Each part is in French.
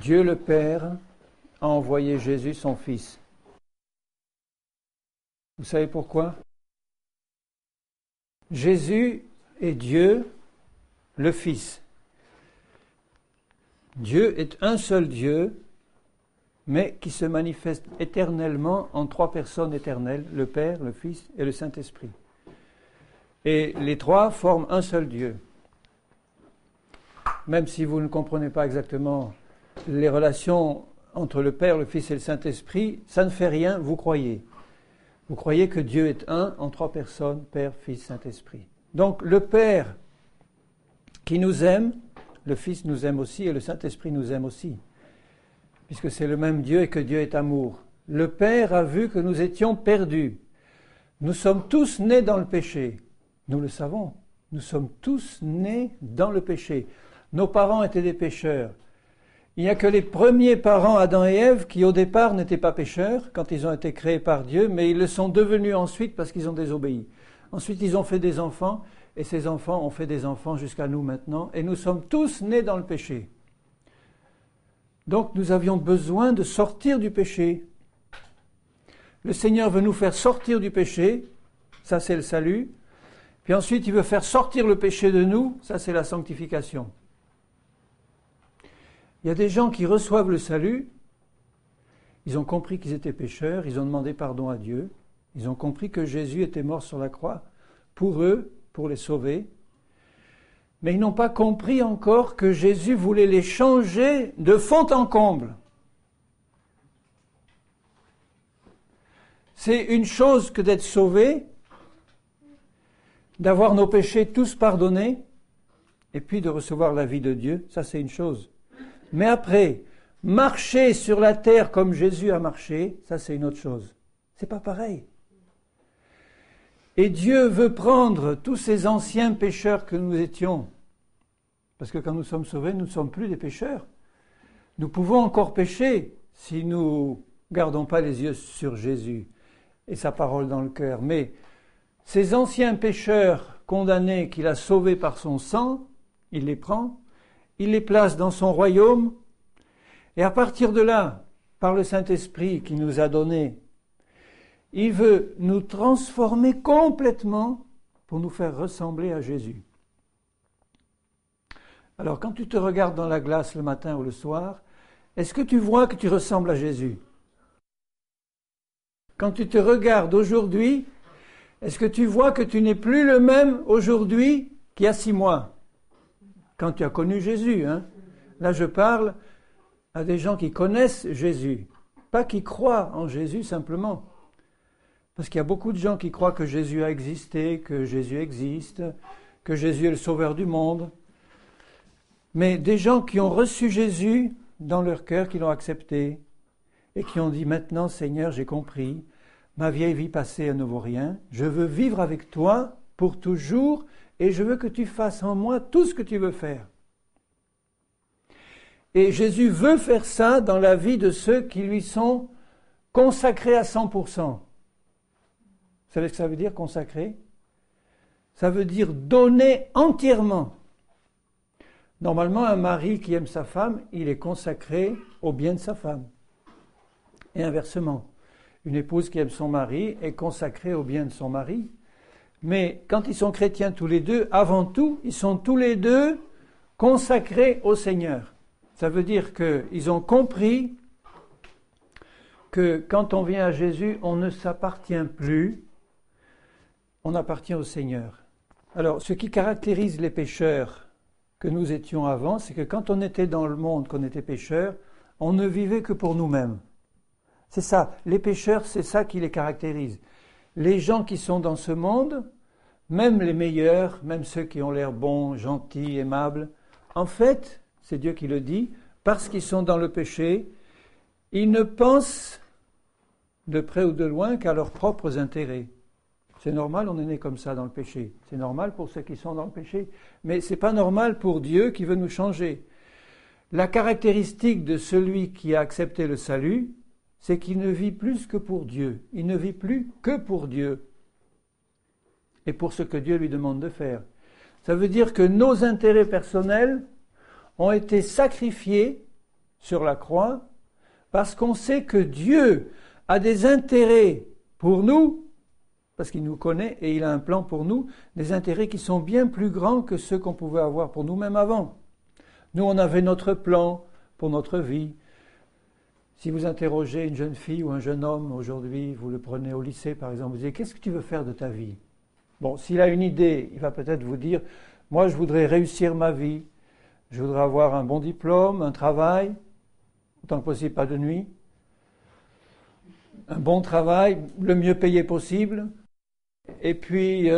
Dieu le Père a envoyé Jésus, son Fils. Vous savez pourquoi? Jésus est Dieu, le Fils. Dieu est un seul Dieu, mais qui se manifeste éternellement en trois personnes éternelles, le Père, le Fils et le Saint-Esprit. Et les trois forment un seul Dieu. Même si vous ne comprenez pas exactement les relations entre le Père, le Fils et le Saint-Esprit, ça ne fait rien, vous croyez. Vous croyez que Dieu est un en trois personnes, Père, Fils, Saint-Esprit. Donc le Père qui nous aime, le Fils nous aime aussi et le Saint-Esprit nous aime aussi, puisque c'est le même Dieu et que Dieu est amour. Le Père a vu que nous étions perdus. Nous sommes tous nés dans le péché. Nous le savons. Nous sommes tous nés dans le péché. Nos parents étaient des pécheurs. Il n'y a que les premiers parents, Adam et Ève, qui au départ n'étaient pas pécheurs quand ils ont été créés par Dieu, mais ils le sont devenus ensuite parce qu'ils ont désobéi. Ensuite, ils ont fait des enfants, et ces enfants ont fait des enfants jusqu'à nous maintenant, et nous sommes tous nés dans le péché. Donc nous avions besoin de sortir du péché. Le Seigneur veut nous faire sortir du péché, ça c'est le salut, puis ensuite il veut faire sortir le péché de nous, ça c'est la sanctification. Il y a des gens qui reçoivent le salut, ils ont compris qu'ils étaient pécheurs, ils ont demandé pardon à Dieu, ils ont compris que Jésus était mort sur la croix pour eux, pour les sauver, mais ils n'ont pas compris encore que Jésus voulait les changer de fond en comble. C'est une chose que d'être sauvé, d'avoir nos péchés tous pardonnés, et puis de recevoir la vie de Dieu, ça c'est une chose. Mais après, marcher sur la terre comme Jésus a marché, ça c'est une autre chose. C'est pas pareil. Et Dieu veut prendre tous ces anciens pécheurs que nous étions, parce que quand nous sommes sauvés, nous ne sommes plus des pécheurs. Nous pouvons encore pécher si nous ne gardons pas les yeux sur Jésus et sa parole dans le cœur. Mais ces anciens pécheurs condamnés qu'il a sauvés par son sang, il les prend, il les place dans son royaume, et à partir de là, par le Saint-Esprit qu'il nous a donné, il veut nous transformer complètement pour nous faire ressembler à Jésus. Alors, quand tu te regardes dans la glace le matin ou le soir, est-ce que tu vois que tu ressembles à Jésus? Quand tu te regardes aujourd'hui, est-ce que tu vois que tu n'es plus le même aujourd'hui qu'il y a 6 mois? Quand tu as connu Jésus, hein? Là, je parle à des gens qui connaissent Jésus, pas qui croient en Jésus simplement. Parce qu'il y a beaucoup de gens qui croient que Jésus a existé, que Jésus existe, que Jésus est le sauveur du monde. Mais des gens qui ont reçu Jésus dans leur cœur, qui l'ont accepté, et qui ont dit « Maintenant, Seigneur, j'ai compris, ma vieille vie passée ne vaut rien, je veux vivre avec toi pour toujours, et je veux que tu fasses en moi tout ce que tu veux faire. » Et Jésus veut faire ça dans la vie de ceux qui lui sont consacrés à 100%. Vous savez ce que ça veut dire, consacré? Ça veut dire donner entièrement. Normalement, un mari qui aime sa femme, il est consacré au bien de sa femme. Et inversement, une épouse qui aime son mari est consacrée au bien de son mari. Mais quand ils sont chrétiens tous les deux, avant tout, ils sont tous les deux consacrés au Seigneur. Ça veut dire qu'ils ont compris que quand on vient à Jésus, on ne s'appartient plus, on appartient au Seigneur. Alors, ce qui caractérise les pécheurs que nous étions avant, c'est que quand on était dans le monde, qu'on était pécheurs, on ne vivait que pour nous-mêmes. C'est ça, les pécheurs, c'est ça qui les caractérise. Les gens qui sont dans ce monde, même les meilleurs, même ceux qui ont l'air bons, gentils, aimables, en fait, c'est Dieu qui le dit, parce qu'ils sont dans le péché, ils ne pensent de près ou de loin qu'à leurs propres intérêts. C'est normal, on est né comme ça dans le péché. C'est normal pour ceux qui sont dans le péché, mais c'est pas normal pour Dieu qui veut nous changer. La caractéristique de celui qui a accepté le salut, c'est qu'il ne vit plus que pour Dieu. Il ne vit plus que pour Dieu et pour ce que Dieu lui demande de faire. Ça veut dire que nos intérêts personnels ont été sacrifiés sur la croix, parce qu'on sait que Dieu a des intérêts pour nous, parce qu'il nous connaît et il a un plan pour nous, des intérêts qui sont bien plus grands que ceux qu'on pouvait avoir pour nous-mêmes avant. Nous, on avait notre plan pour notre vie. Si vous interrogez une jeune fille ou un jeune homme aujourd'hui, vous le prenez au lycée par exemple, vous dites « Qu'est-ce que tu veux faire de ta vie ?» Bon, s'il a une idée, il va peut-être vous dire « Moi, je voudrais réussir ma vie, je voudrais avoir un bon diplôme, un travail, autant que possible, pas de nuit, un bon travail, le mieux payé possible, et puis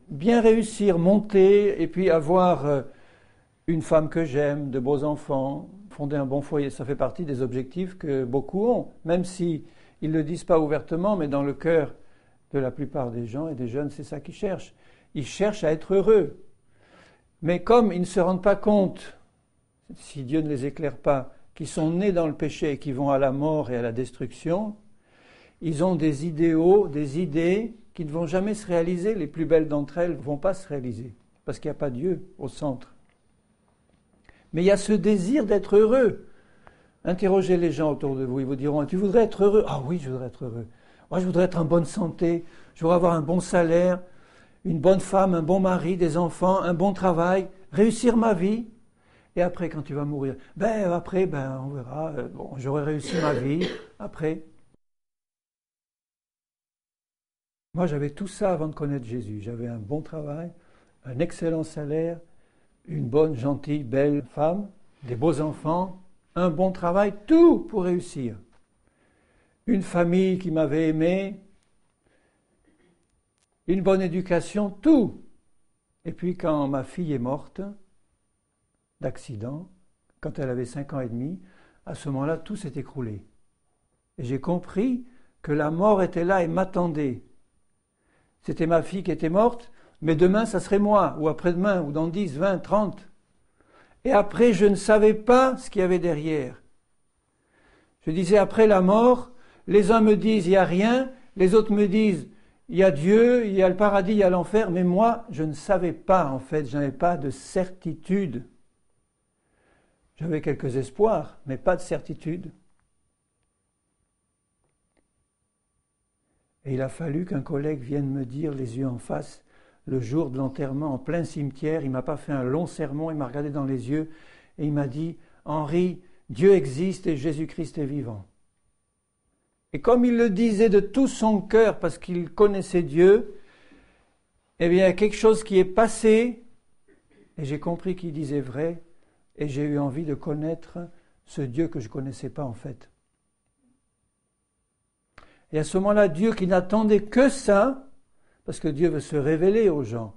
bien réussir, monter, et puis avoir une femme que j'aime, de beaux enfants, fonder un bon foyer. » Ça fait partie des objectifs que beaucoup ont, même si ils ne le disent pas ouvertement, mais dans le cœur de la plupart des gens et des jeunes, c'est ça qu'ils cherchent. Ils cherchent à être heureux. Mais comme ils ne se rendent pas compte, si Dieu ne les éclaire pas, qu'ils sont nés dans le péché et qu'ils vont à la mort et à la destruction, ils ont des idéaux, des idées qui ne vont jamais se réaliser. Les plus belles d'entre elles ne vont pas se réaliser, parce qu'il n'y a pas Dieu au centre. Mais il y a ce désir d'être heureux. Interrogez les gens autour de vous, ils vous diront « Tu voudrais être heureux ?»« Ah oui, je voudrais être heureux. Moi, je voudrais être en bonne santé, je voudrais avoir un bon salaire, une bonne femme, un bon mari, des enfants, un bon travail, réussir ma vie. Et après, quand tu vas mourir, après, on verra, j'aurai réussi ma vie, après. » Moi, j'avais tout ça avant de connaître Jésus. J'avais un bon travail, un excellent salaire, une bonne, gentille, belle femme, des beaux enfants, un bon travail, tout pour réussir. Une famille qui m'avait aimé, une bonne éducation, tout. Et puis quand ma fille est morte, d'accident, quand elle avait 5 ans et demi, à ce moment-là, tout s'est écroulé. Et j'ai compris que la mort était là et m'attendait. C'était ma fille qui était morte, mais demain, ça serait moi, ou après-demain, ou dans 10, 20, 30. Et après, je ne savais pas ce qu'il y avait derrière. Je disais, après la mort, les uns me disent, il n'y a rien, les autres me disent, il y a Dieu, il y a le paradis, il y a l'enfer, mais moi, je ne savais pas, en fait, je n'avais pas de certitude. J'avais quelques espoirs, mais pas de certitude. Et il a fallu qu'un collègue vienne me dire, les yeux en face, le jour de l'enterrement, en plein cimetière, il ne m'a pas fait un long sermon, il m'a regardé dans les yeux et il m'a dit « Henri, Dieu existe et Jésus-Christ est vivant. » Et comme il le disait de tout son cœur parce qu'il connaissait Dieu, eh bien, il y a quelque chose qui est passé et j'ai compris qu'il disait vrai et j'ai eu envie de connaître ce Dieu que je ne connaissais pas en fait. Et à ce moment-là, Dieu qui n'attendait que ça, parce que Dieu veut se révéler aux gens.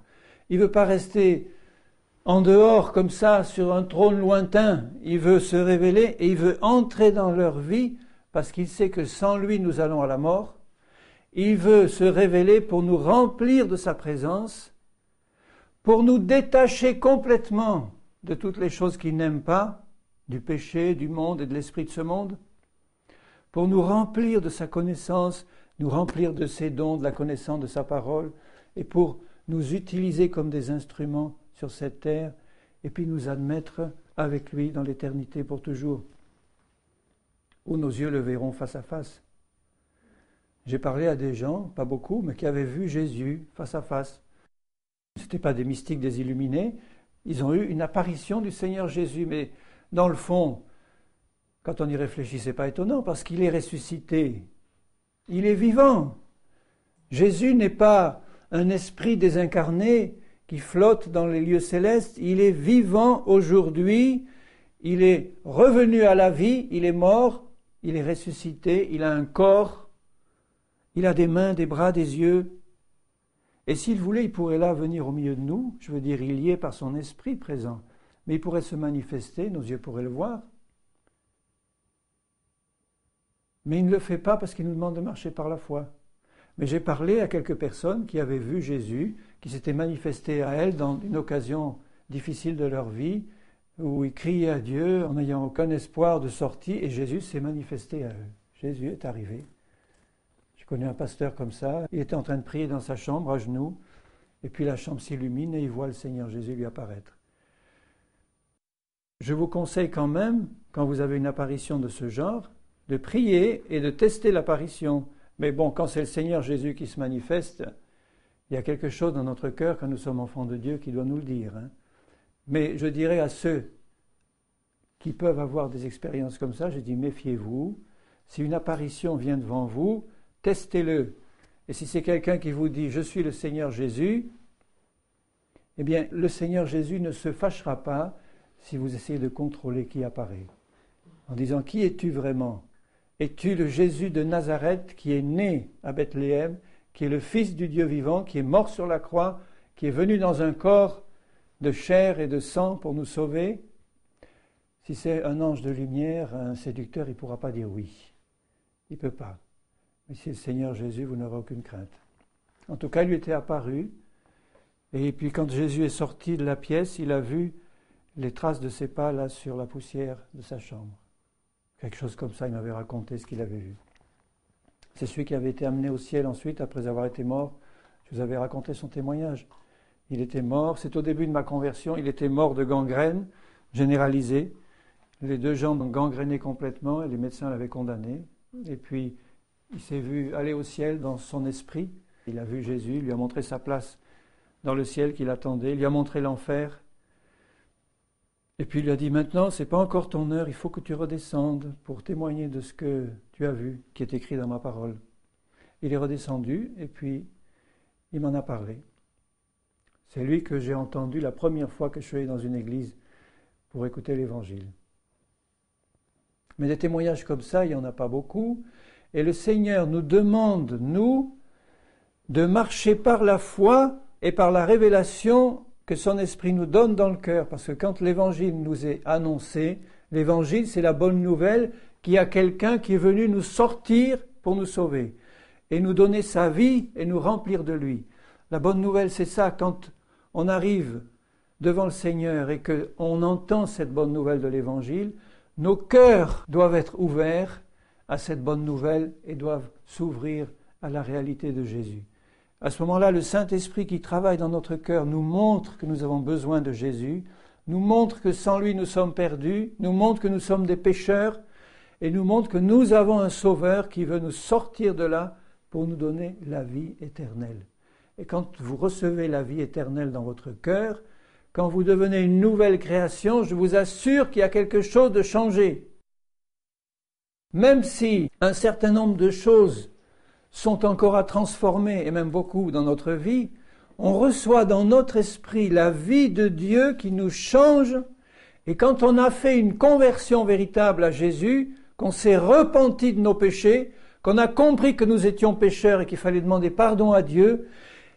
Il ne veut pas rester en dehors comme ça, sur un trône lointain. Il veut se révéler et il veut entrer dans leur vie parce qu'il sait que sans lui, nous allons à la mort. Il veut se révéler pour nous remplir de sa présence, pour nous détacher complètement de toutes les choses qu'il n'aime pas, du péché, du monde et de l'esprit de ce monde, pour nous remplir de sa connaissance, nous remplir de ses dons, de la connaissance de sa parole, et pour nous utiliser comme des instruments sur cette terre, et puis nous admettre avec lui dans l'éternité pour toujours, où nos yeux le verront face à face. J'ai parlé à des gens, pas beaucoup, mais qui avaient vu Jésus face à face. Ce n'étaient pas des mystiques, des illuminés, ils ont eu une apparition du Seigneur Jésus, mais dans le fond, quand on y réfléchit, ce n'est pas étonnant, parce qu'il est ressuscité. Il est vivant. Jésus n'est pas un esprit désincarné qui flotte dans les lieux célestes. Il est vivant aujourd'hui. Il est revenu à la vie. Il est mort. Il est ressuscité. Il a un corps. Il a des mains, des bras, des yeux. Et s'il voulait, il pourrait là venir au milieu de nous. Je veux dire, il y est par son esprit présent. Mais il pourrait se manifester. Nos yeux pourraient le voir. Mais il ne le fait pas parce qu'il nous demande de marcher par la foi. Mais j'ai parlé à quelques personnes qui avaient vu Jésus, qui s'étaient manifestés à elles dans une occasion difficile de leur vie, où ils criaient à Dieu en n'ayant aucun espoir de sortie, et Jésus s'est manifesté à eux. Jésus est arrivé. Je connais un pasteur comme ça, il était en train de prier dans sa chambre à genoux, et puis la chambre s'illumine et il voit le Seigneur Jésus lui apparaître. je vous conseille quand même, quand vous avez une apparition de ce genre, de prier et de tester l'apparition. Mais bon, quand c'est le Seigneur Jésus qui se manifeste, il y a quelque chose dans notre cœur, quand nous sommes enfants de Dieu, qui doit nous le dire. Mais je dirais à ceux qui peuvent avoir des expériences comme ça, je dis méfiez-vous. Si une apparition vient devant vous, testez-le. Et si c'est quelqu'un qui vous dit « Je suis le Seigneur Jésus », eh bien, le Seigneur Jésus ne se fâchera pas si vous essayez de contrôler qui apparaît. En disant « Qui es-tu vraiment ? Es-tu le Jésus de Nazareth qui est né à Bethléem, qui est le Fils du Dieu vivant, qui est mort sur la croix, qui est venu dans un corps de chair et de sang pour nous sauver ?» Si c'est un ange de lumière, un séducteur, il ne pourra pas dire oui. Il ne peut pas. Mais si c'est le Seigneur Jésus, vous n'aurez aucune crainte. En tout cas, il lui était apparu. Et puis quand Jésus est sorti de la pièce, il a vu les traces de ses pas là sur la poussière de sa chambre. Quelque chose comme ça, il m'avait raconté ce qu'il avait vu. C'est celui qui avait été amené au ciel ensuite, après avoir été mort. Je vous avais raconté son témoignage. Il était mort, c'est au début de ma conversion, il était mort de gangrène généralisée. Les deux jambes gangrénées complètement et les médecins l'avaient condamné. Et puis, il s'est vu aller au ciel dans son esprit. Il a vu Jésus, il lui a montré sa place dans le ciel qu'il attendait. Il lui a montré l'enfer. Et puis il lui a dit, maintenant, ce n'est pas encore ton heure, il faut que tu redescendes pour témoigner de ce que tu as vu, qui est écrit dans ma parole. Il est redescendu et puis il m'en a parlé. C'est lui que j'ai entendu la première fois que je suis allé dans une église pour écouter l'évangile. Mais des témoignages comme ça, il n'y en a pas beaucoup. Et le Seigneur nous demande, nous, de marcher par la foi et par la révélation que son Esprit nous donne dans le cœur. Parce que quand l'Évangile nous est annoncé, l'Évangile, c'est la bonne nouvelle qu'il y a quelqu'un qui est venu nous sortir pour nous sauver et nous donner sa vie et nous remplir de lui. La bonne nouvelle, c'est ça, quand on arrive devant le Seigneur et qu'on entend cette bonne nouvelle de l'Évangile, nos cœurs doivent être ouverts à cette bonne nouvelle et doivent s'ouvrir à la réalité de Jésus. À ce moment-là, le Saint-Esprit qui travaille dans notre cœur nous montre que nous avons besoin de Jésus, nous montre que sans lui nous sommes perdus, nous montre que nous sommes des pécheurs et nous montre que nous avons un Sauveur qui veut nous sortir de là pour nous donner la vie éternelle. Et quand vous recevez la vie éternelle dans votre cœur, quand vous devenez une nouvelle création, je vous assure qu'il y a quelque chose de changé. Même si un certain nombre de choses sont encore à transformer, et même beaucoup dans notre vie, on reçoit dans notre esprit la vie de Dieu qui nous change. Et quand on a fait une conversion véritable à Jésus, qu'on s'est repenti de nos péchés, qu'on a compris que nous étions pécheurs et qu'il fallait demander pardon à Dieu,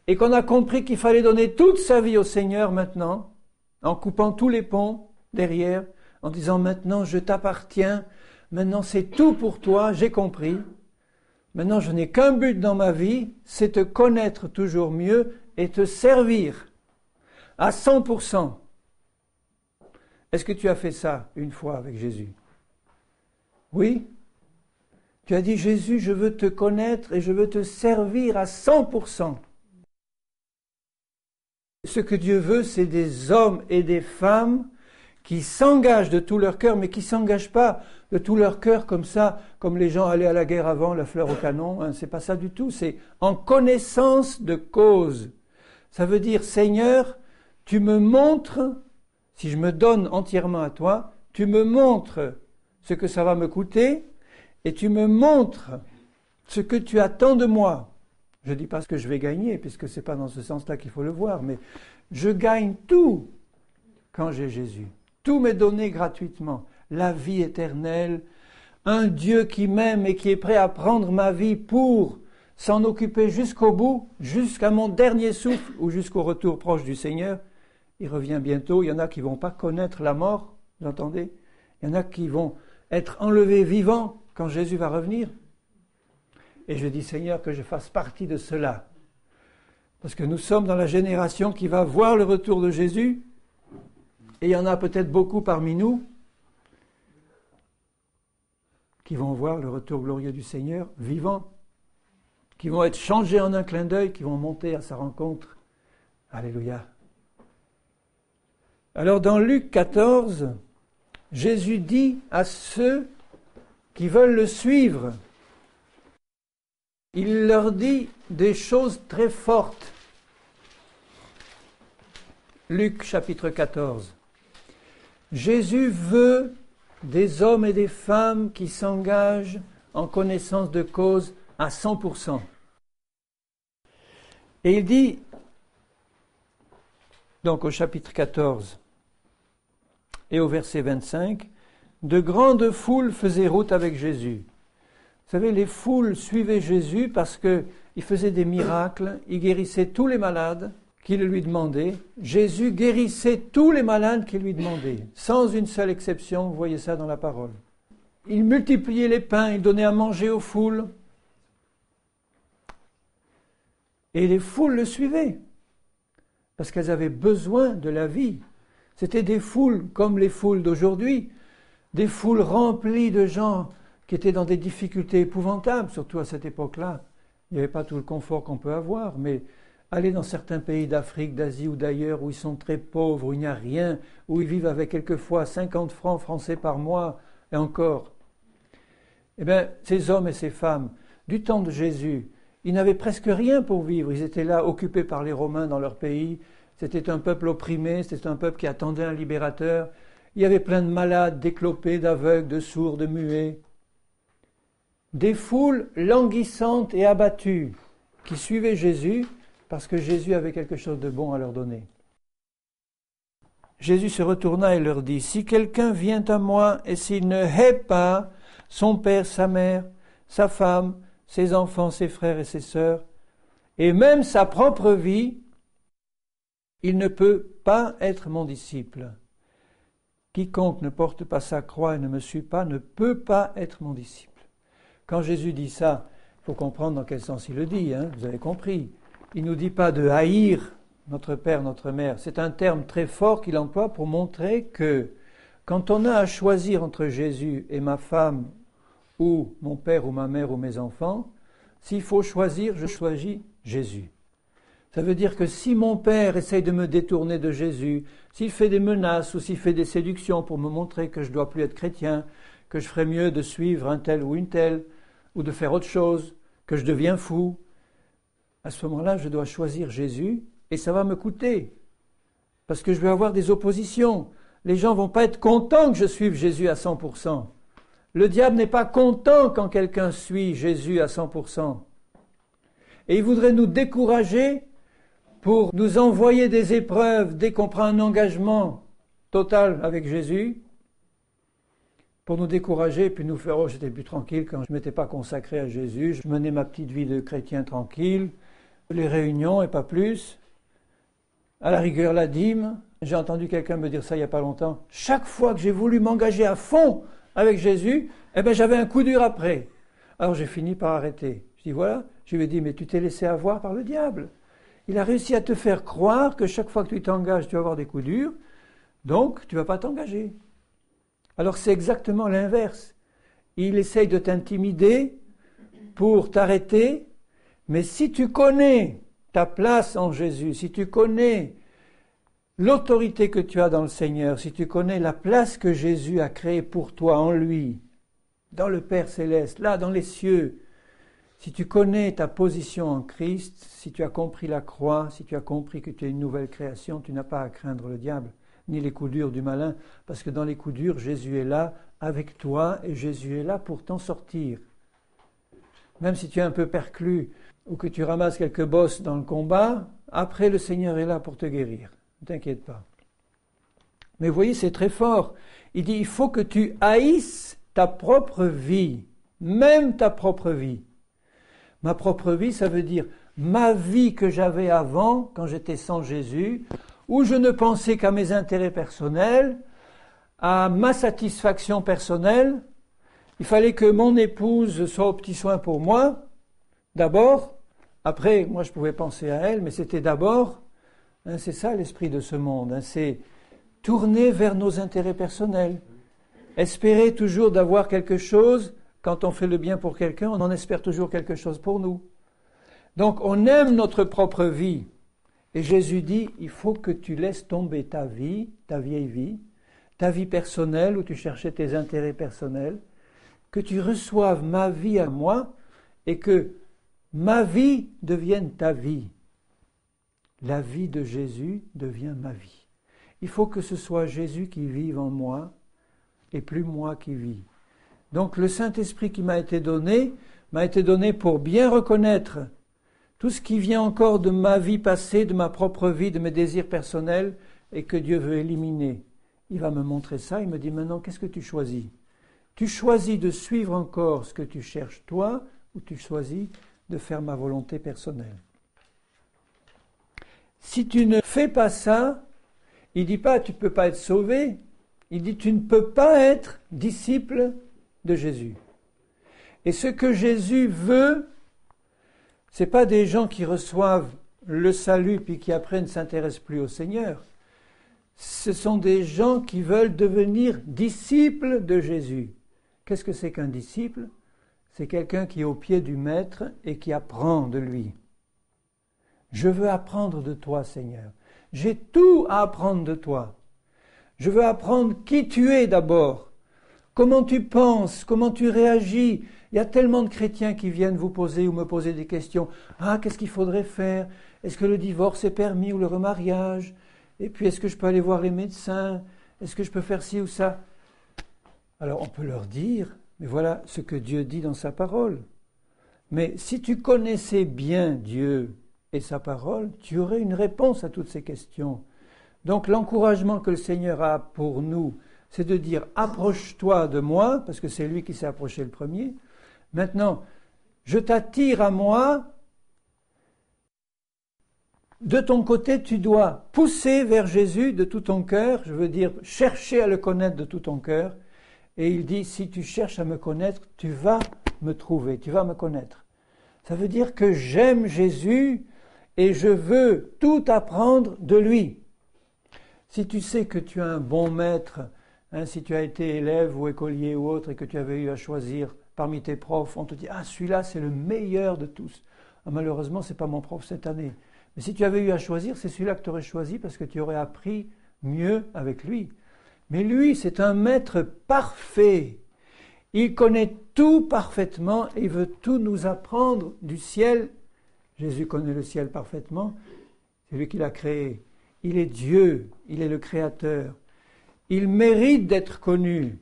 et qu'on a compris qu'il fallait donner toute sa vie au Seigneur maintenant, en coupant tous les ponts derrière, en disant maintenant je t'appartiens, maintenant c'est tout pour toi, j'ai compris. Maintenant je n'ai qu'un but dans ma vie, c'est te connaître toujours mieux et te servir à 100%. Est-ce que tu as fait ça une fois avec Jésus? Oui? Tu as dit Jésus, je veux te connaître et je veux te servir à 100%. Ce que Dieu veut, c'est des hommes et des femmes qui s'engagent de tout leur cœur, mais qui ne s'engagent pas de tout leur cœur comme ça, comme les gens allaient à la guerre avant, la fleur au canon. C'est pas ça du tout, c'est en connaissance de cause. Ça veut dire, Seigneur, tu me montres, si je me donne entièrement à toi, tu me montres ce que ça va me coûter et tu me montres ce que tu attends de moi. Je ne dis pas ce que je vais gagner, puisque ce n'est pas dans ce sens-là qu'il faut le voir, mais je gagne tout quand j'ai Jésus. Tout m'est donné gratuitement. La vie éternelle, un Dieu qui m'aime et qui est prêt à prendre ma vie pour s'en occuper jusqu'au bout, jusqu'à mon dernier souffle ou jusqu'au retour proche du Seigneur. Il revient bientôt. Il y en a qui ne vont pas connaître la mort, vous entendez? Il y en a qui vont être enlevés vivants quand Jésus va revenir. Et je dis, Seigneur, que je fasse partie de cela. Parce que nous sommes dans la génération qui va voir le retour de Jésus. Et il y en a peut-être beaucoup parmi nous qui vont voir le retour glorieux du Seigneur vivant, qui vont être changés en un clin d'œil, qui vont monter à sa rencontre. Alléluia. Alors dans Luc 14, Jésus dit à ceux qui veulent le suivre, il leur dit des choses très fortes. Luc chapitre 14. Jésus veut des hommes et des femmes qui s'engagent en connaissance de cause à 100%. Et il dit, donc au chapitre 14 et au verset 25, de grandes foules faisaient route avec Jésus. Vous savez, les foules suivaient Jésus parce qu'il faisait des miracles, il guérissait tous les malades qui le lui demandaient. Jésus guérissait tous les malades qui lui demandaient, sans une seule exception, vous voyez ça dans la parole. Il multipliait les pains, il donnait à manger aux foules. Et les foules le suivaient, parce qu'elles avaient besoin de la vie. C'était des foules comme les foules d'aujourd'hui, des foules remplies de gens qui étaient dans des difficultés épouvantables, surtout à cette époque-là. Il n'y avait pas tout le confort qu'on peut avoir, mais aller dans certains pays d'Afrique, d'Asie ou d'ailleurs où ils sont très pauvres, où il n'y a rien, où ils vivent avec quelquefois 50 francs français par mois, et encore. Eh bien, ces hommes et ces femmes, du temps de Jésus, ils n'avaient presque rien pour vivre. Ils étaient là, occupés par les Romains dans leur pays. C'était un peuple opprimé, c'était un peuple qui attendait un libérateur. Il y avait plein de malades, d'éclopés, d'aveugles, de sourds, de muets. Des foules languissantes et abattues qui suivaient Jésus parce que Jésus avait quelque chose de bon à leur donner. Jésus se retourna et leur dit, « Si quelqu'un vient à moi et s'il ne hait pas son père, sa mère, sa femme, ses enfants, ses frères et ses sœurs, et même sa propre vie, il ne peut pas être mon disciple. Quiconque ne porte pas sa croix et ne me suit pas ne peut pas être mon disciple. » Quand Jésus dit ça, il faut comprendre dans quel sens il le dit, vous avez compris. Il ne nous dit pas de haïr notre père, notre mère. C'est un terme très fort qu'il emploie pour montrer que quand on a à choisir entre Jésus et ma femme, ou mon père ou ma mère ou mes enfants, s'il faut choisir, je choisis Jésus. Ça veut dire que si mon père essaye de me détourner de Jésus, s'il fait des menaces ou s'il fait des séductions pour me montrer que je ne dois plus être chrétien, que je ferais mieux de suivre un tel ou une telle, ou de faire autre chose, que je deviens fou, à ce moment-là, je dois choisir Jésus et ça va me coûter. Parce que je vais avoir des oppositions. Les gens ne vont pas être contents que je suive Jésus à 100%. Le diable n'est pas content quand quelqu'un suit Jésus à 100%. Et il voudrait nous décourager pour nous envoyer des épreuves dès qu'on prend un engagement total avec Jésus, pour nous décourager et puis nous faire « Oh, j'étais plus tranquille quand je ne m'étais pas consacré à Jésus, je menais ma petite vie de chrétien tranquille, les réunions et pas plus, à la rigueur la dîme. » J'ai entendu quelqu'un me dire ça il n'y a pas longtemps. Chaque fois que j'ai voulu m'engager à fond avec Jésus, j'avais un coup dur après. Alors j'ai fini par arrêter. Je dis voilà, je lui ai dit mais tu t'es laissé avoir par le diable. Il a réussi à te faire croire que chaque fois que tu t'engages, tu vas avoir des coups durs, donc tu ne vas pas t'engager. Alors c'est exactement l'inverse. Il essaye de t'intimider pour t'arrêter, mais si tu connais ta place en Jésus, si tu connais l'autorité que tu as dans le Seigneur, si tu connais la place que Jésus a créée pour toi en lui, dans le Père Céleste, là dans les cieux, si tu connais ta position en Christ, si tu as compris la croix, si tu as compris que tu es une nouvelle création, tu n'as pas à craindre le diable, ni les coups durs du malin, parce que dans les coups durs, Jésus est là avec toi et Jésus est là pour t'en sortir. Même si tu es un peu perclus ou que tu ramasses quelques bosses dans le combat, après le Seigneur est là pour te guérir. Ne t'inquiète pas. Mais vous voyez, c'est très fort. Il dit, il faut que tu haïsses ta propre vie, même ta propre vie. Ma propre vie, ça veut dire ma vie que j'avais avant, quand j'étais sans Jésus, où je ne pensais qu'à mes intérêts personnels, à ma satisfaction personnelle. Il fallait que mon épouse soit au petit soin pour moi, d'abord. Après, moi je pouvais penser à elle, mais c'était d'abord. C'est ça l'esprit de ce monde, c'est tourner vers nos intérêts personnels. Espérer toujours d'avoir quelque chose. Quand on fait le bien pour quelqu'un, on en espère toujours quelque chose pour nous. Donc on aime notre propre vie. Et Jésus dit, il faut que tu laisses tomber ta vie, ta vieille vie, ta vie personnelle, où tu cherchais tes intérêts personnels, que tu reçoives ma vie à moi et que ma vie devienne ta vie. La vie de Jésus devient ma vie. Il faut que ce soit Jésus qui vive en moi et plus moi qui vis. Donc le Saint-Esprit qui m'a été donné pour bien reconnaître tout ce qui vient encore de ma vie passée, de ma propre vie, de mes désirs personnels et que Dieu veut éliminer. Il va me montrer ça, il me dit maintenant qu'est-ce que tu choisis? Tu choisis de suivre encore ce que tu cherches toi ou tu choisis de faire ma volonté personnelle? Si tu ne fais pas ça, il ne dit pas tu ne peux pas être sauvé, il dit tu ne peux pas être disciple de Jésus. Et ce que Jésus veut, ce n'est pas des gens qui reçoivent le salut puis qui après ne s'intéressent plus au Seigneur. Ce sont des gens qui veulent devenir disciples de Jésus. Qu'est-ce que c'est qu'un disciple? C'est quelqu'un qui est au pied du Maître et qui apprend de lui. Je veux apprendre de toi, Seigneur. J'ai tout à apprendre de toi. Je veux apprendre qui tu es d'abord, comment tu penses, comment tu réagis. Il y a tellement de chrétiens qui viennent vous poser ou me poser des questions. Ah, qu'est-ce qu'il faudrait faire? Est-ce que le divorce est permis ou le remariage? Et puis, est-ce que je peux aller voir les médecins? Est-ce que je peux faire ci ou ça? Alors, on peut leur dire, mais voilà ce que Dieu dit dans sa parole. Mais si tu connaissais bien Dieu et sa parole, tu aurais une réponse à toutes ces questions. Donc, l'encouragement que le Seigneur a pour nous, c'est de dire « approche-toi de moi », parce que c'est lui qui s'est approché le premier. Maintenant, je t'attire à moi. De ton côté, tu dois pousser vers Jésus de tout ton cœur, je veux dire chercher à le connaître de tout ton cœur. Et il dit, si tu cherches à me connaître, tu vas me trouver, tu vas me connaître. Ça veut dire que j'aime Jésus et je veux tout apprendre de lui. Si tu sais que tu as un bon maître, si tu as été élève ou écolier ou autre et que tu avais eu à choisir parmi tes profs, on te dit, ah celui-là c'est le meilleur de tous. Ah, malheureusement, ce n'est pas mon prof cette année. Mais si tu avais eu à choisir, c'est celui-là que tu aurais choisi parce que tu aurais appris mieux avec lui. Mais lui, c'est un maître parfait. Il connaît tout parfaitement et il veut tout nous apprendre du ciel. Jésus connaît le ciel parfaitement. C'est lui qui l'a créé. Il est Dieu, il est le Créateur. Il mérite d'être connu.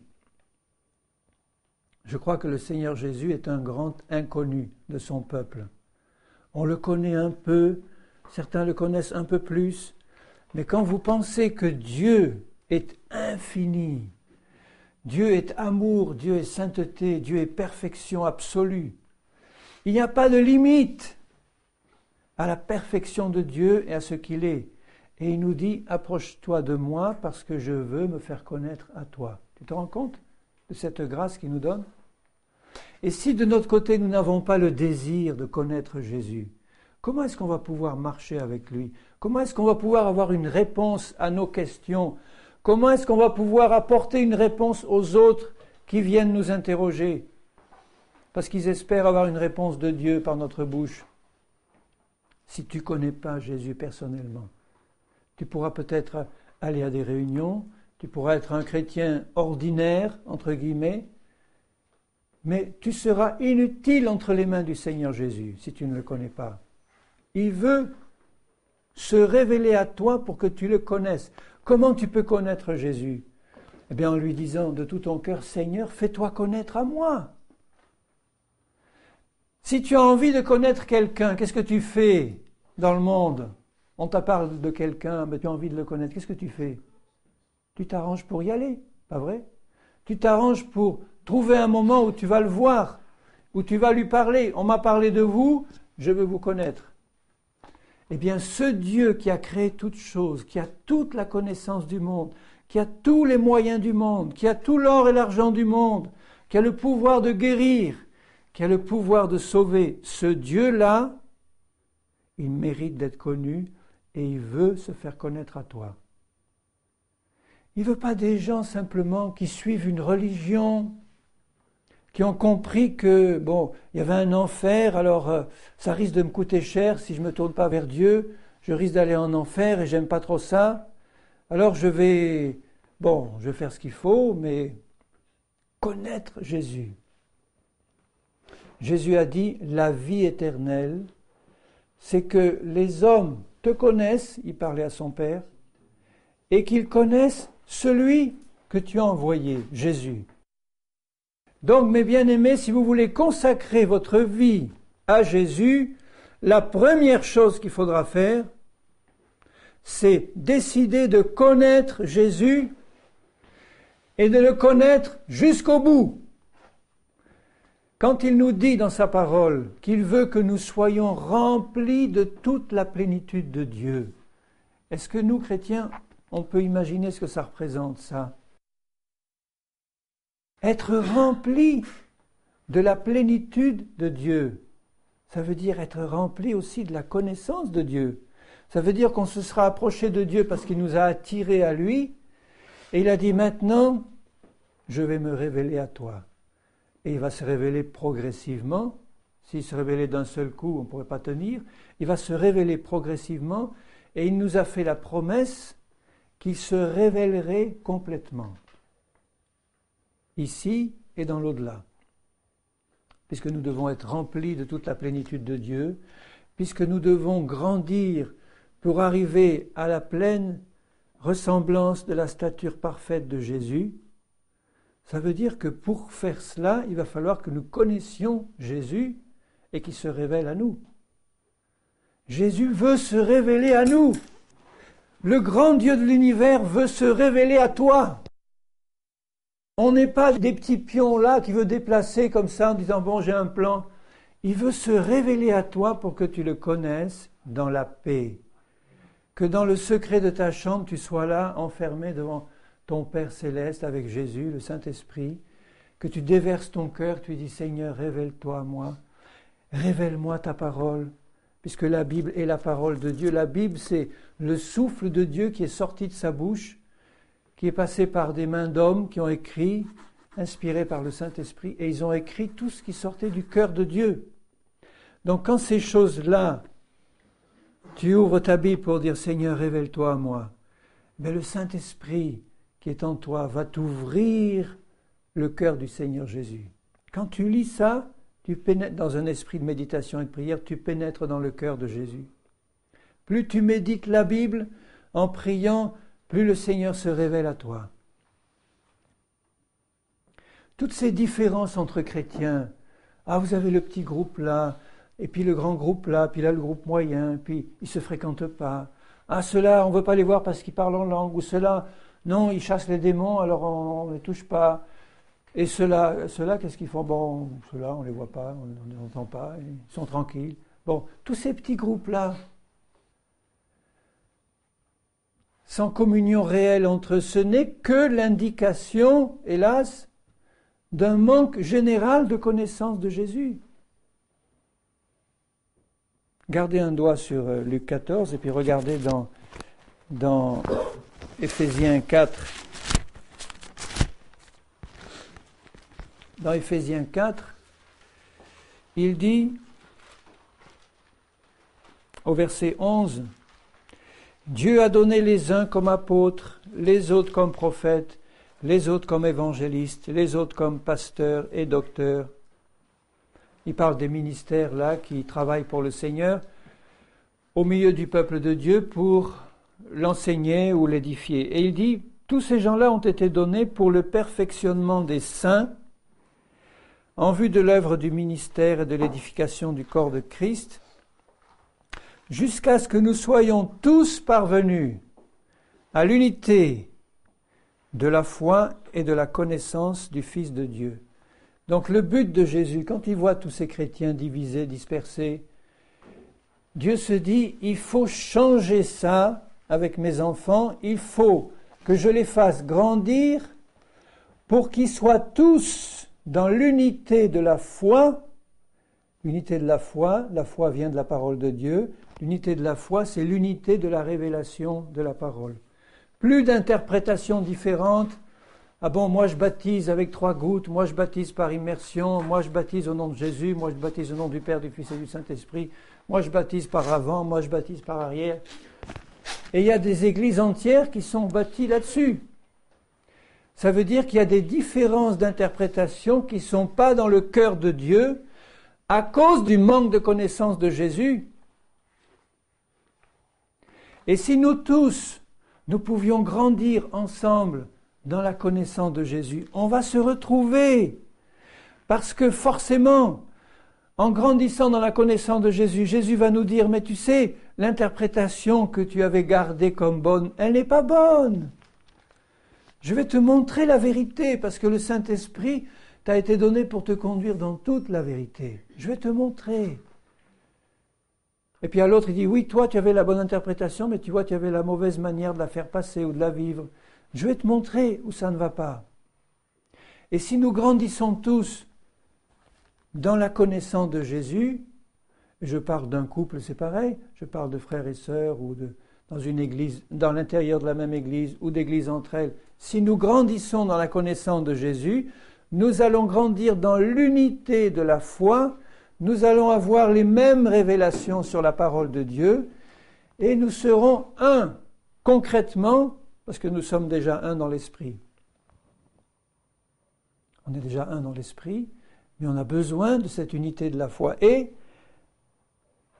Je crois que le Seigneur Jésus est un grand inconnu de son peuple. On le connaît un peu, certains le connaissent un peu plus, mais quand vous pensez que Dieu est infini, Dieu est amour, Dieu est sainteté, Dieu est perfection absolue, il n'y a pas de limite à la perfection de Dieu et à ce qu'il est. Et il nous dit, approche-toi de moi parce que je veux me faire connaître à toi. Tu te rends compte de cette grâce qu'il nous donne? Et si de notre côté nous n'avons pas le désir de connaître Jésus, comment est-ce qu'on va pouvoir marcher avec lui? Comment est-ce qu'on va pouvoir avoir une réponse à nos questions? Comment est-ce qu'on va pouvoir apporter une réponse aux autres qui viennent nous interroger? Parce qu'ils espèrent avoir une réponse de Dieu par notre bouche. Si tu ne connais pas Jésus personnellement, tu pourras peut-être aller à des réunions, tu pourras être un chrétien ordinaire, entre guillemets, mais tu seras inutile entre les mains du Seigneur Jésus si tu ne le connais pas. Il veut se révéler à toi pour que tu le connaisses. Comment tu peux connaître Jésus? Eh bien en lui disant de tout ton cœur, Seigneur, fais-toi connaître à moi. Si tu as envie de connaître quelqu'un, qu'est-ce que tu fais dans le monde? On t'a parlé de quelqu'un, mais tu as envie de le connaître, qu'est-ce que tu fais? Tu t'arranges pour y aller, pas vrai? Tu t'arranges pour trouver un moment où tu vas le voir, où tu vas lui parler. On m'a parlé de vous, je veux vous connaître. Eh bien, ce Dieu qui a créé toutes choses, qui a toute la connaissance du monde, qui a tous les moyens du monde, qui a tout l'or et l'argent du monde, qui a le pouvoir de guérir, qui a le pouvoir de sauver, ce Dieu-là, il mérite d'être connu et il veut se faire connaître à toi. Il ne veut pas des gens simplement qui suivent une religion, qui ont compris que, bon, il y avait un enfer, alors ça risque de me coûter cher si je ne me tourne pas vers Dieu, je risque d'aller en enfer et j'aime pas trop ça, alors je vais bon, je vais faire ce qu'il faut, mais connaître Jésus. Jésus a dit, la vie éternelle, c'est que les hommes te connaissent, il parlait à son Père, et qu'ils connaissent celui que tu as envoyé, Jésus. Donc, mes bien-aimés, si vous voulez consacrer votre vie à Jésus, la première chose qu'il faudra faire, c'est décider de connaître Jésus et de le connaître jusqu'au bout. Quand il nous dit dans sa parole qu'il veut que nous soyons remplis de toute la plénitude de Dieu, est-ce que nous, chrétiens, on peut imaginer ce que ça représente, ça? Être rempli de la plénitude de Dieu, ça veut dire être rempli aussi de la connaissance de Dieu. Ça veut dire qu'on se sera approché de Dieu parce qu'il nous a attirés à lui, et il a dit maintenant, je vais me révéler à toi. Et il va se révéler progressivement. S'il se révélait d'un seul coup, on ne pourrait pas tenir. Il va se révéler progressivement, et il nous a fait la promesse qu'il se révélerait complètement, ici et dans l'au-delà. Puisque nous devons être remplis de toute la plénitude de Dieu, puisque nous devons grandir pour arriver à la pleine ressemblance de la stature parfaite de Jésus, ça veut dire que pour faire cela, il va falloir que nous connaissions Jésus et qu'il se révèle à nous. Jésus veut se révéler à nous. Le grand Dieu de l'univers veut se révéler à toi. On n'est pas des petits pions là qui veut déplacer comme ça en disant « bon, j'ai un plan ». Il veut se révéler à toi pour que tu le connaisses dans la paix. Que dans le secret de ta chambre, tu sois là, enfermé devant ton Père céleste avec Jésus, le Saint-Esprit. Que tu déverses ton cœur, tu dis « Seigneur, révèle-toi à moi. Révèle-moi ta parole. » Puisque la Bible est la parole de Dieu. La Bible, c'est le souffle de Dieu qui est sorti de sa bouche, qui est passé par des mains d'hommes qui ont écrit, inspirés par le Saint-Esprit, et ils ont écrit tout ce qui sortait du cœur de Dieu. Donc quand ces choses-là, tu ouvres ta Bible pour dire « Seigneur, révèle-toi à moi », mais le Saint-Esprit qui est en toi va t'ouvrir le cœur du Seigneur Jésus. Quand tu lis ça, tu pénètres dans un esprit de méditation et de prière, tu pénètres dans le cœur de Jésus. Plus tu médites la Bible en priant, plus le Seigneur se révèle à toi. Toutes ces différences entre chrétiens, ah vous avez le petit groupe là, et puis le grand groupe là, puis là le groupe moyen, puis ils ne se fréquentent pas. Ah ceux-là, on ne veut pas les voir parce qu'ils parlent en langue, ou ceux-là, non, ils chassent les démons, alors on ne les touche pas. Et ceux-là, qu'est-ce qu'ils font? Bon, ceux-là, on ne les voit pas, on ne les entend pas, ils sont tranquilles. Bon, tous ces petits groupes-là, sans communion réelle entre eux, ce n'est que l'indication, hélas, d'un manque général de connaissance de Jésus. Gardez un doigt sur Luc 14 et puis regardez dans Éphésiens 4. Dans Éphésiens 4, il dit, au verset 11, « Dieu a donné les uns comme apôtres, les autres comme prophètes, les autres comme évangélistes, les autres comme pasteurs et docteurs. » Il parle des ministères là qui travaillent pour le Seigneur au milieu du peuple de Dieu pour l'enseigner ou l'édifier. Et il dit, tous ces gens-là ont été donnés pour le perfectionnement des saints, en vue de l'œuvre du ministère et de l'édification du corps de Christ, jusqu'à ce que nous soyons tous parvenus à l'unité de la foi et de la connaissance du Fils de Dieu. Donc le but de Jésus, quand il voit tous ces chrétiens divisés, dispersés, Dieu se dit, il faut changer ça avec mes enfants, il faut que je les fasse grandir pour qu'ils soient tous dans l'unité de la foi. L'unité de la foi vient de la parole de Dieu, l'unité de la foi, c'est l'unité de la révélation de la parole. Plus d'interprétations différentes. Ah bon, moi je baptise avec 3 gouttes, moi je baptise par immersion, moi je baptise au nom de Jésus, moi je baptise au nom du Père, du Fils et du Saint-Esprit, moi je baptise par avant, moi je baptise par arrière. Et il y a des églises entières qui sont bâties là-dessus. Ça veut dire qu'il y a des différences d'interprétation qui ne sont pas dans le cœur de Dieu à cause du manque de connaissance de Jésus. Et si nous tous, nous pouvions grandir ensemble dans la connaissance de Jésus, on va se retrouver. Parce que forcément, en grandissant dans la connaissance de Jésus, Jésus va nous dire, mais tu sais, l'interprétation que tu avais gardée comme bonne, elle n'est pas bonne. Je vais te montrer la vérité, parce que le Saint-Esprit t'a été donné pour te conduire dans toute la vérité. Je vais te montrer. Et puis à l'autre, il dit, oui, toi, tu avais la bonne interprétation, mais tu vois, tu avais la mauvaise manière de la faire passer ou de la vivre. Je vais te montrer où ça ne va pas. Et si nous grandissons tous dans la connaissance de Jésus, je parle d'un couple, c'est pareil, je parle de frères et sœurs ou dans une église, dans l'intérieur de la même église ou d'églises entre elles, si nous grandissons dans la connaissance de Jésus, nous allons grandir dans l'unité de la foi, nous allons avoir les mêmes révélations sur la parole de Dieu et nous serons un, concrètement, parce que nous sommes déjà un dans l'esprit. On est déjà un dans l'esprit, mais on a besoin de cette unité de la foi et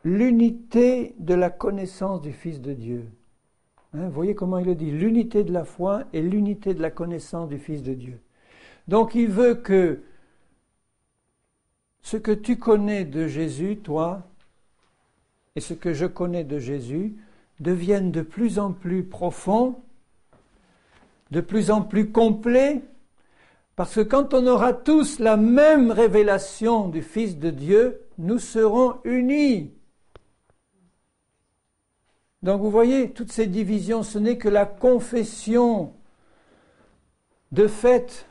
l'unité de la connaissance du Fils de Dieu. Vous voyez comment il le dit, l'unité de la foi et l'unité de la connaissance du Fils de Dieu. Donc il veut que ce que tu connais de Jésus, toi, et ce que je connais de Jésus, deviennent de plus en plus profonds, de plus en plus complets, parce que quand on aura tous la même révélation du Fils de Dieu, nous serons unis. Donc vous voyez, toutes ces divisions, ce n'est que la confession de fait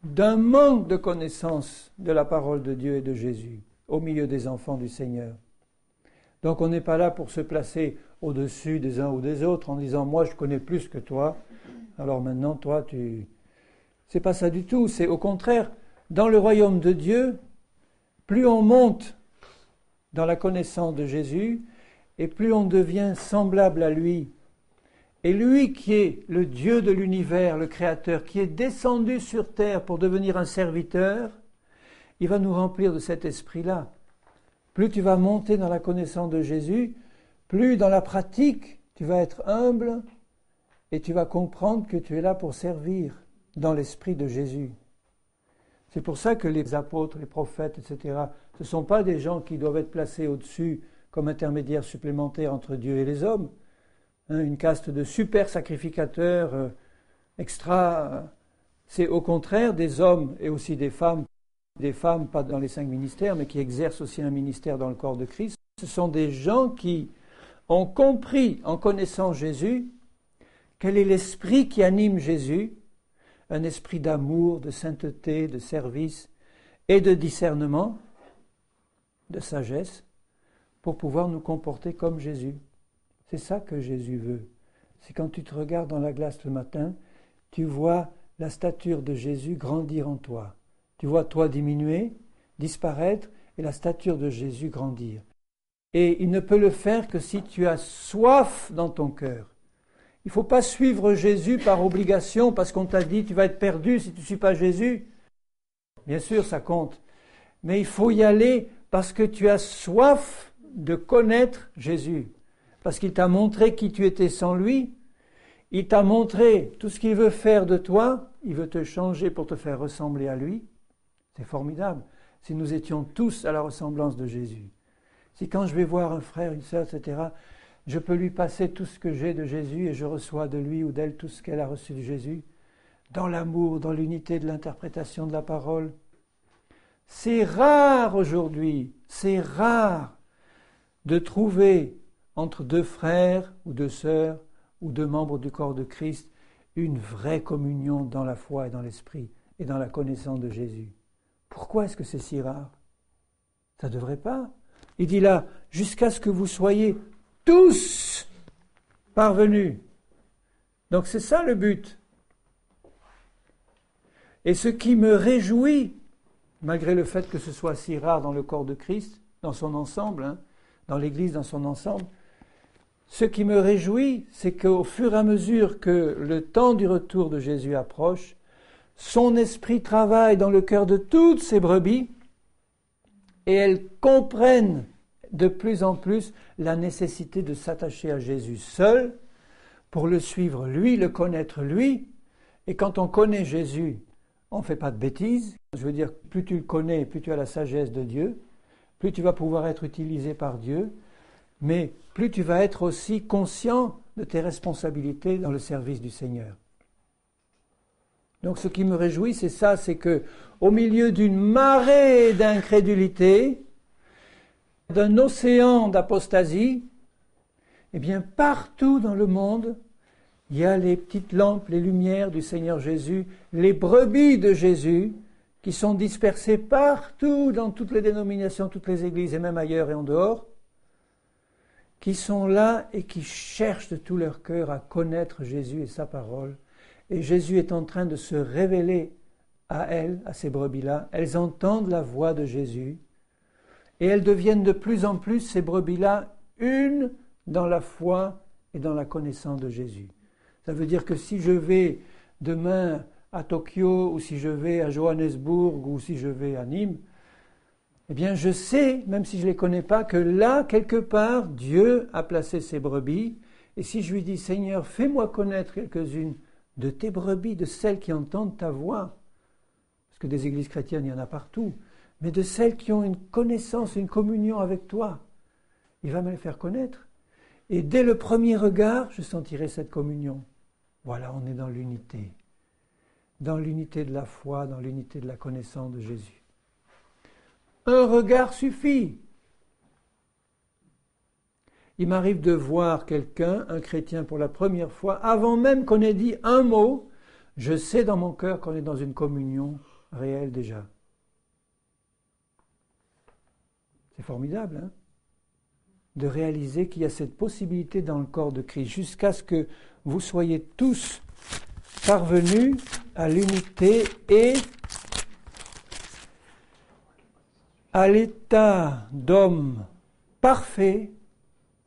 d'un manque de connaissance de la parole de Dieu et de Jésus au milieu des enfants du Seigneur. Donc on n'est pas là pour se placer au-dessus des uns ou des autres en disant « moi je connais plus que toi, alors maintenant toi tu… » C'est pas ça du tout, c'est au contraire, dans le royaume de Dieu, plus on monte dans la connaissance de Jésus, et plus on devient semblable à lui. Et lui qui est le Dieu de l'univers, le Créateur, qui est descendu sur terre pour devenir un serviteur, il va nous remplir de cet esprit-là. Plus tu vas monter dans la connaissance de Jésus, plus dans la pratique, tu vas être humble et tu vas comprendre que tu es là pour servir dans l'esprit de Jésus. C'est pour ça que les apôtres, les prophètes, etc., ce ne sont pas des gens qui doivent être placés au-dessus comme intermédiaires supplémentaires entre Dieu et les hommes. Une caste de super sacrificateurs extra. C'est au contraire des hommes et aussi des femmes pas dans les 5 ministères, mais qui exercent aussi un ministère dans le corps de Christ. Ce sont des gens qui ont compris, en connaissant Jésus, quel est l'esprit qui anime Jésus, un esprit d'amour, de sainteté, de service et de discernement, de sagesse, pour pouvoir nous comporter comme Jésus. C'est ça que Jésus veut. C'est quand tu te regardes dans la glace le matin, tu vois la stature de Jésus grandir en toi. Tu vois toi diminuer, disparaître, et la stature de Jésus grandir. Et il ne peut le faire que si tu as soif dans ton cœur. Il ne faut pas suivre Jésus par obligation parce qu'on t'a dit tu vas être perdu si tu ne suis pas Jésus. Bien sûr, ça compte. Mais il faut y aller parce que tu as soif de connaître Jésus. Parce qu'il t'a montré qui tu étais sans lui. Il t'a montré tout ce qu'il veut faire de toi. Il veut te changer pour te faire ressembler à lui. C'est formidable. Si nous étions tous à la ressemblance de Jésus. Si quand je vais voir un frère, une sœur, etc., je peux lui passer tout ce que j'ai de Jésus et je reçois de lui ou d'elle tout ce qu'elle a reçu de Jésus, dans l'amour, dans l'unité de l'interprétation de la parole. C'est rare aujourd'hui, c'est rare de trouver entre 2 frères ou 2 sœurs ou 2 membres du corps de Christ une vraie communion dans la foi et dans l'esprit et dans la connaissance de Jésus. Pourquoi est-ce que c'est si rare? Ça ne devrait pas. Il dit là, jusqu'à ce que vous soyez tous parvenus. Donc c'est ça le but. Et ce qui me réjouit, malgré le fait que ce soit si rare dans le corps de Christ, dans son ensemble, dans l'Église dans son ensemble, ce qui me réjouit, c'est qu'au fur et à mesure que le temps du retour de Jésus approche, son esprit travaille dans le cœur de toutes ces brebis et elles comprennent de plus en plus la nécessité de s'attacher à Jésus seul pour le suivre lui, le connaître lui. Et quand on connaît Jésus, on ne fait pas de bêtises. Je veux dire, plus tu le connais, plus tu as la sagesse de Dieu, plus tu vas pouvoir être utilisé par Dieu, mais plus tu vas être aussi conscient de tes responsabilités dans le service du Seigneur. Donc ce qui me réjouit, c'est ça, c'est que au milieu d'une marée d'incrédulité, d'un océan d'apostasie, eh bien partout dans le monde, il y a les petites lampes, les lumières du Seigneur Jésus, les brebis de Jésus, qui sont dispersées partout dans toutes les dénominations, toutes les églises, et même ailleurs et en dehors, qui sont là et qui cherchent de tout leur cœur à connaître Jésus et sa parole. Et Jésus est en train de se révéler à elles, à ces brebis-là. Elles entendent la voix de Jésus et elles deviennent de plus en plus, ces brebis-là, une dans la foi et dans la connaissance de Jésus. Ça veut dire que si je vais demain à Tokyo ou si je vais à Johannesburg ou si je vais à Nîmes, eh bien je sais, même si je ne les connais pas, que là, quelque part, Dieu a placé ses brebis. Et si je lui dis, Seigneur, fais-moi connaître quelques-unes de tes brebis, de celles qui entendent ta voix, parce que des églises chrétiennes, il y en a partout, mais de celles qui ont une connaissance, une communion avec toi, il va me les faire connaître. Et dès le premier regard, je sentirai cette communion. Voilà, on est dans l'unité de la foi, dans l'unité de la connaissance de Jésus. Un regard suffit. Il m'arrive de voir quelqu'un, un chrétien pour la première fois, avant même qu'on ait dit un mot, je sais dans mon cœur qu'on est dans une communion réelle déjà. C'est formidable, hein, de réaliser qu'il y a cette possibilité dans le corps de Christ, jusqu'à ce que vous soyez tous parvenus à l'unité et à l'état d'homme parfait.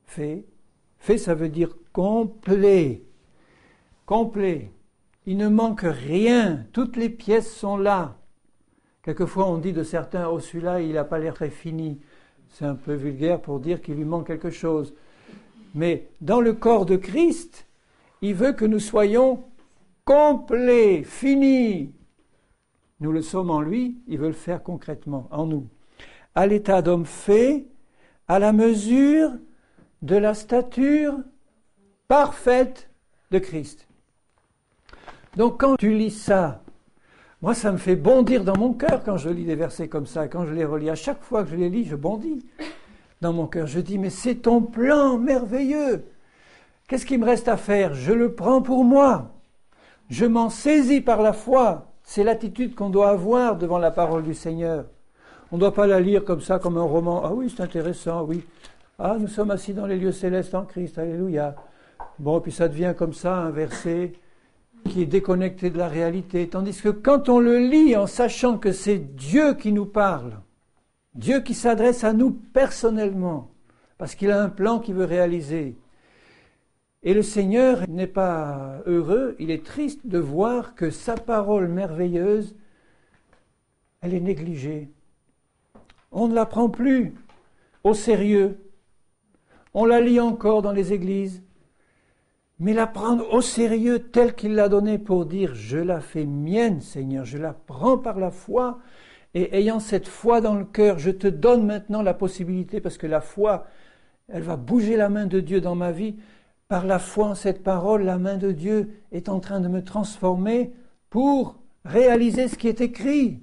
Fait, ça veut dire complet. Complet. Il ne manque rien. Toutes les pièces sont là. Quelquefois, on dit de certains, oh, celui-là, il n'a pas l'air très fini. C'est un peu vulgaire pour dire qu'il lui manque quelque chose. Mais dans le corps de Christ, il veut que nous soyons complets, finis. Nous le sommes en lui, il veut le faire concrètement, en nous. À l'état d'homme fait, à la mesure de la stature parfaite de Christ. Donc quand tu lis ça, moi ça me fait bondir dans mon cœur quand je lis des versets comme ça, quand je les relis. À chaque fois que je les lis, je bondis dans mon cœur. Je dis, mais c'est ton plan merveilleux. Qu'est-ce qu'il me reste à faire? Je le prends pour moi. Je m'en saisis par la foi. C'est l'attitude qu'on doit avoir devant la parole du Seigneur. On ne doit pas la lire comme ça, comme un roman. Ah oui, c'est intéressant, oui. Ah, nous sommes assis dans les lieux célestes en Christ, alléluia. Bon, puis ça devient comme ça un verset qui est déconnecté de la réalité. Tandis que quand on le lit en sachant que c'est Dieu qui nous parle, Dieu qui s'adresse à nous personnellement, parce qu'il a un plan qu'il veut réaliser. Et le Seigneur n'est pas heureux, il est triste de voir que sa parole merveilleuse, elle est négligée. On ne la prend plus au sérieux. On la lit encore dans les églises, mais la prendre au sérieux telle qu'il l'a donnée pour dire « Je la fais mienne, Seigneur, je la prends par la foi, et ayant cette foi dans le cœur, je te donne maintenant la possibilité, parce que la foi, elle va bouger la main de Dieu dans ma vie. Par la foi en cette parole, la main de Dieu est en train de me transformer pour réaliser ce qui est écrit.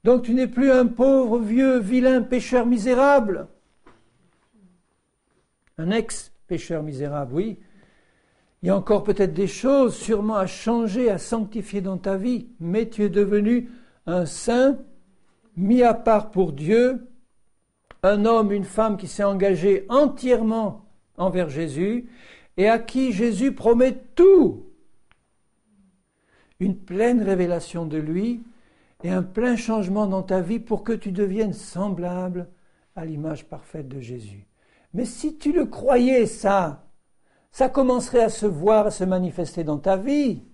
Donc tu n'es plus un pauvre, vieux, vilain pécheur misérable. » Un ex-pécheur misérable, oui. Il y a encore peut-être des choses sûrement à changer, à sanctifier dans ta vie, mais tu es devenu un saint, mis à part pour Dieu, un homme, une femme qui s'est engagé entièrement envers Jésus et à qui Jésus promet tout. Une pleine révélation de lui et un plein changement dans ta vie pour que tu deviennes semblable à l'image parfaite de Jésus. Mais si tu le croyais, ça commencerait à se voir, à se manifester dans ta vie.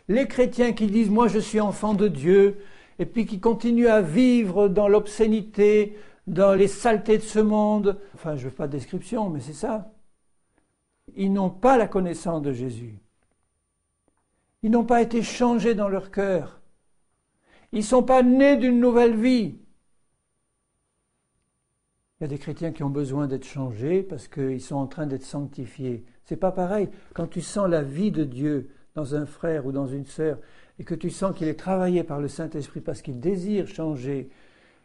Les chrétiens qui disent « moi je suis enfant de Dieu » et puis qui continuent à vivre dans l'obscénité, dans les saletés de ce monde, enfin je ne veux pas de description, mais c'est ça. Ils n'ont pas la connaissance de Jésus. Ils n'ont pas été changés dans leur cœur. Ils ne sont pas nés d'une nouvelle vie. Il y a des chrétiens qui ont besoin d'être changés parce qu'ils sont en train d'être sanctifiés. C'est pas pareil. Quand tu sens la vie de Dieu dans un frère ou dans une sœur et que tu sens qu'il est travaillé par le Saint-Esprit parce qu'il désire changer,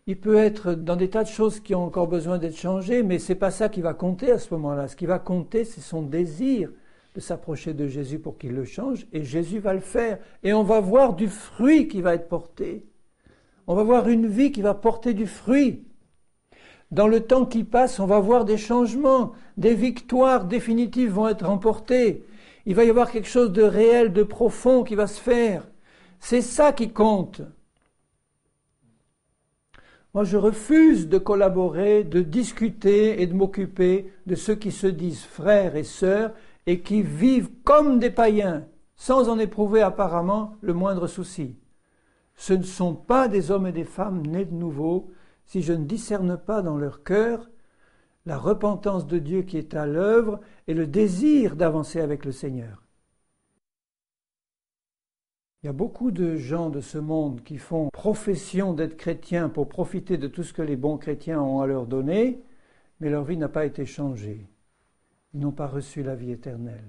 il peut être dans des tas de choses qui ont encore besoin d'être changées, mais ce n'est pas ça qui va compter à ce moment-là. Ce qui va compter, c'est son désir de s'approcher de Jésus pour qu'il le change, et Jésus va le faire. Et on va voir du fruit qui va être porté. On va voir une vie qui va porter du fruit. Dans le temps qui passe, on va voir des changements, des victoires définitives vont être remportées. Il va y avoir quelque chose de réel, de profond qui va se faire. C'est ça qui compte. Moi, je refuse de collaborer, de discuter et de m'occuper de ceux qui se disent frères et sœurs et qui vivent comme des païens, sans en éprouver apparemment le moindre souci. Ce ne sont pas des hommes et des femmes nés de nouveau, si je ne discerne pas dans leur cœur la repentance de Dieu qui est à l'œuvre et le désir d'avancer avec le Seigneur. Il y a beaucoup de gens de ce monde qui font profession d'être chrétiens pour profiter de tout ce que les bons chrétiens ont à leur donner, mais leur vie n'a pas été changée. Ils n'ont pas reçu la vie éternelle.